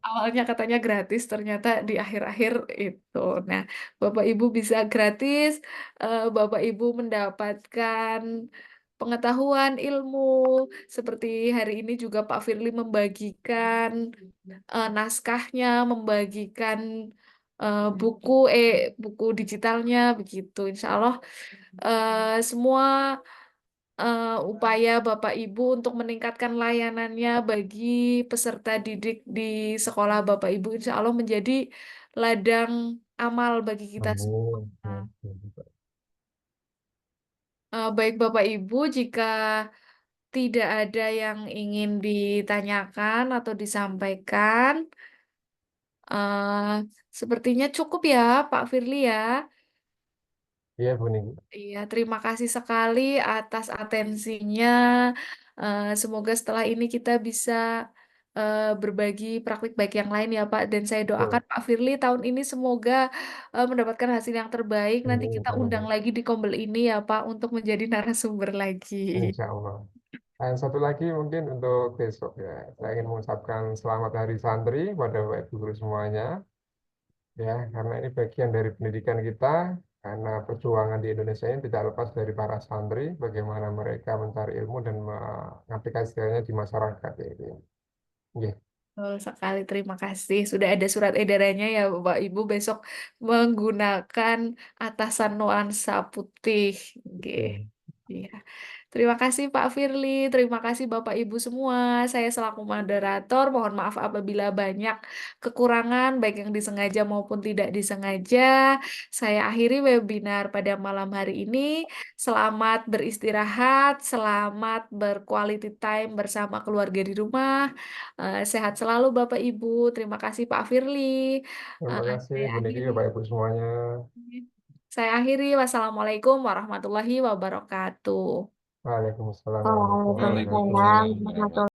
Awalnya katanya gratis, ternyata di akhir-akhir itu. Nah, Bapak Ibu bisa gratis, Bapak Ibu mendapatkan pengetahuan ilmu. Seperti hari ini juga Pak Firly membagikan naskahnya, membagikan buku buku digitalnya begitu. Insya Allah semua upaya Bapak Ibu untuk meningkatkan layanannya bagi peserta didik di sekolah Bapak Ibu, insya Allah menjadi ladang amal bagi kita semua. Amin. Ya. Baik Bapak Ibu, jika tidak ada yang ingin ditanyakan atau disampaikan, eh, sepertinya cukup ya Pak Firly ya. Iya Bu Niki. Iya, terima kasih sekali atas atensinya. Semoga setelah ini kita bisa berbagi praktik baik yang lain ya Pak. Dan saya doakan Betul. Pak Firly tahun ini semoga mendapatkan hasil yang terbaik. Nanti Amin. kita undang Amin. lagi di Kombel ini ya Pak untuk menjadi narasumber lagi. Insya Allah. Dan satu lagi mungkin untuk besok ya, saya ingin mengucapkan selamat Hari Santri pada Bapak Ibu guru semuanya. Ya, karena ini bagian dari pendidikan kita, karena perjuangan di Indonesia ini tidak lepas dari para santri, bagaimana mereka mencari ilmu dan mengaplikasikannya di masyarakat. Gitu. Ya. Betul sekali, terima kasih. Sudah ada surat edarannya ya Bapak Ibu besok menggunakan atasan nuansa putih. Oke. Oke. Iya. Terima kasih Pak Firly, terima kasih Bapak Ibu semua. Saya selaku moderator mohon maaf apabila banyak kekurangan baik yang disengaja maupun tidak disengaja. Saya akhiri webinar pada malam hari ini. Selamat beristirahat, selamat berquality time bersama keluarga di rumah. Sehat selalu Bapak Ibu. Terima kasih Pak Firly. Terima Eh, kasih saya Bu Niki, akhiri. Bapak Ibu semuanya. Saya akhiri. Wassalamualaikum warahmatullahi wabarakatuh. Waalaikumsalam warahmatullahi Waalaikumsalam wabarakatuh. warahmatullahi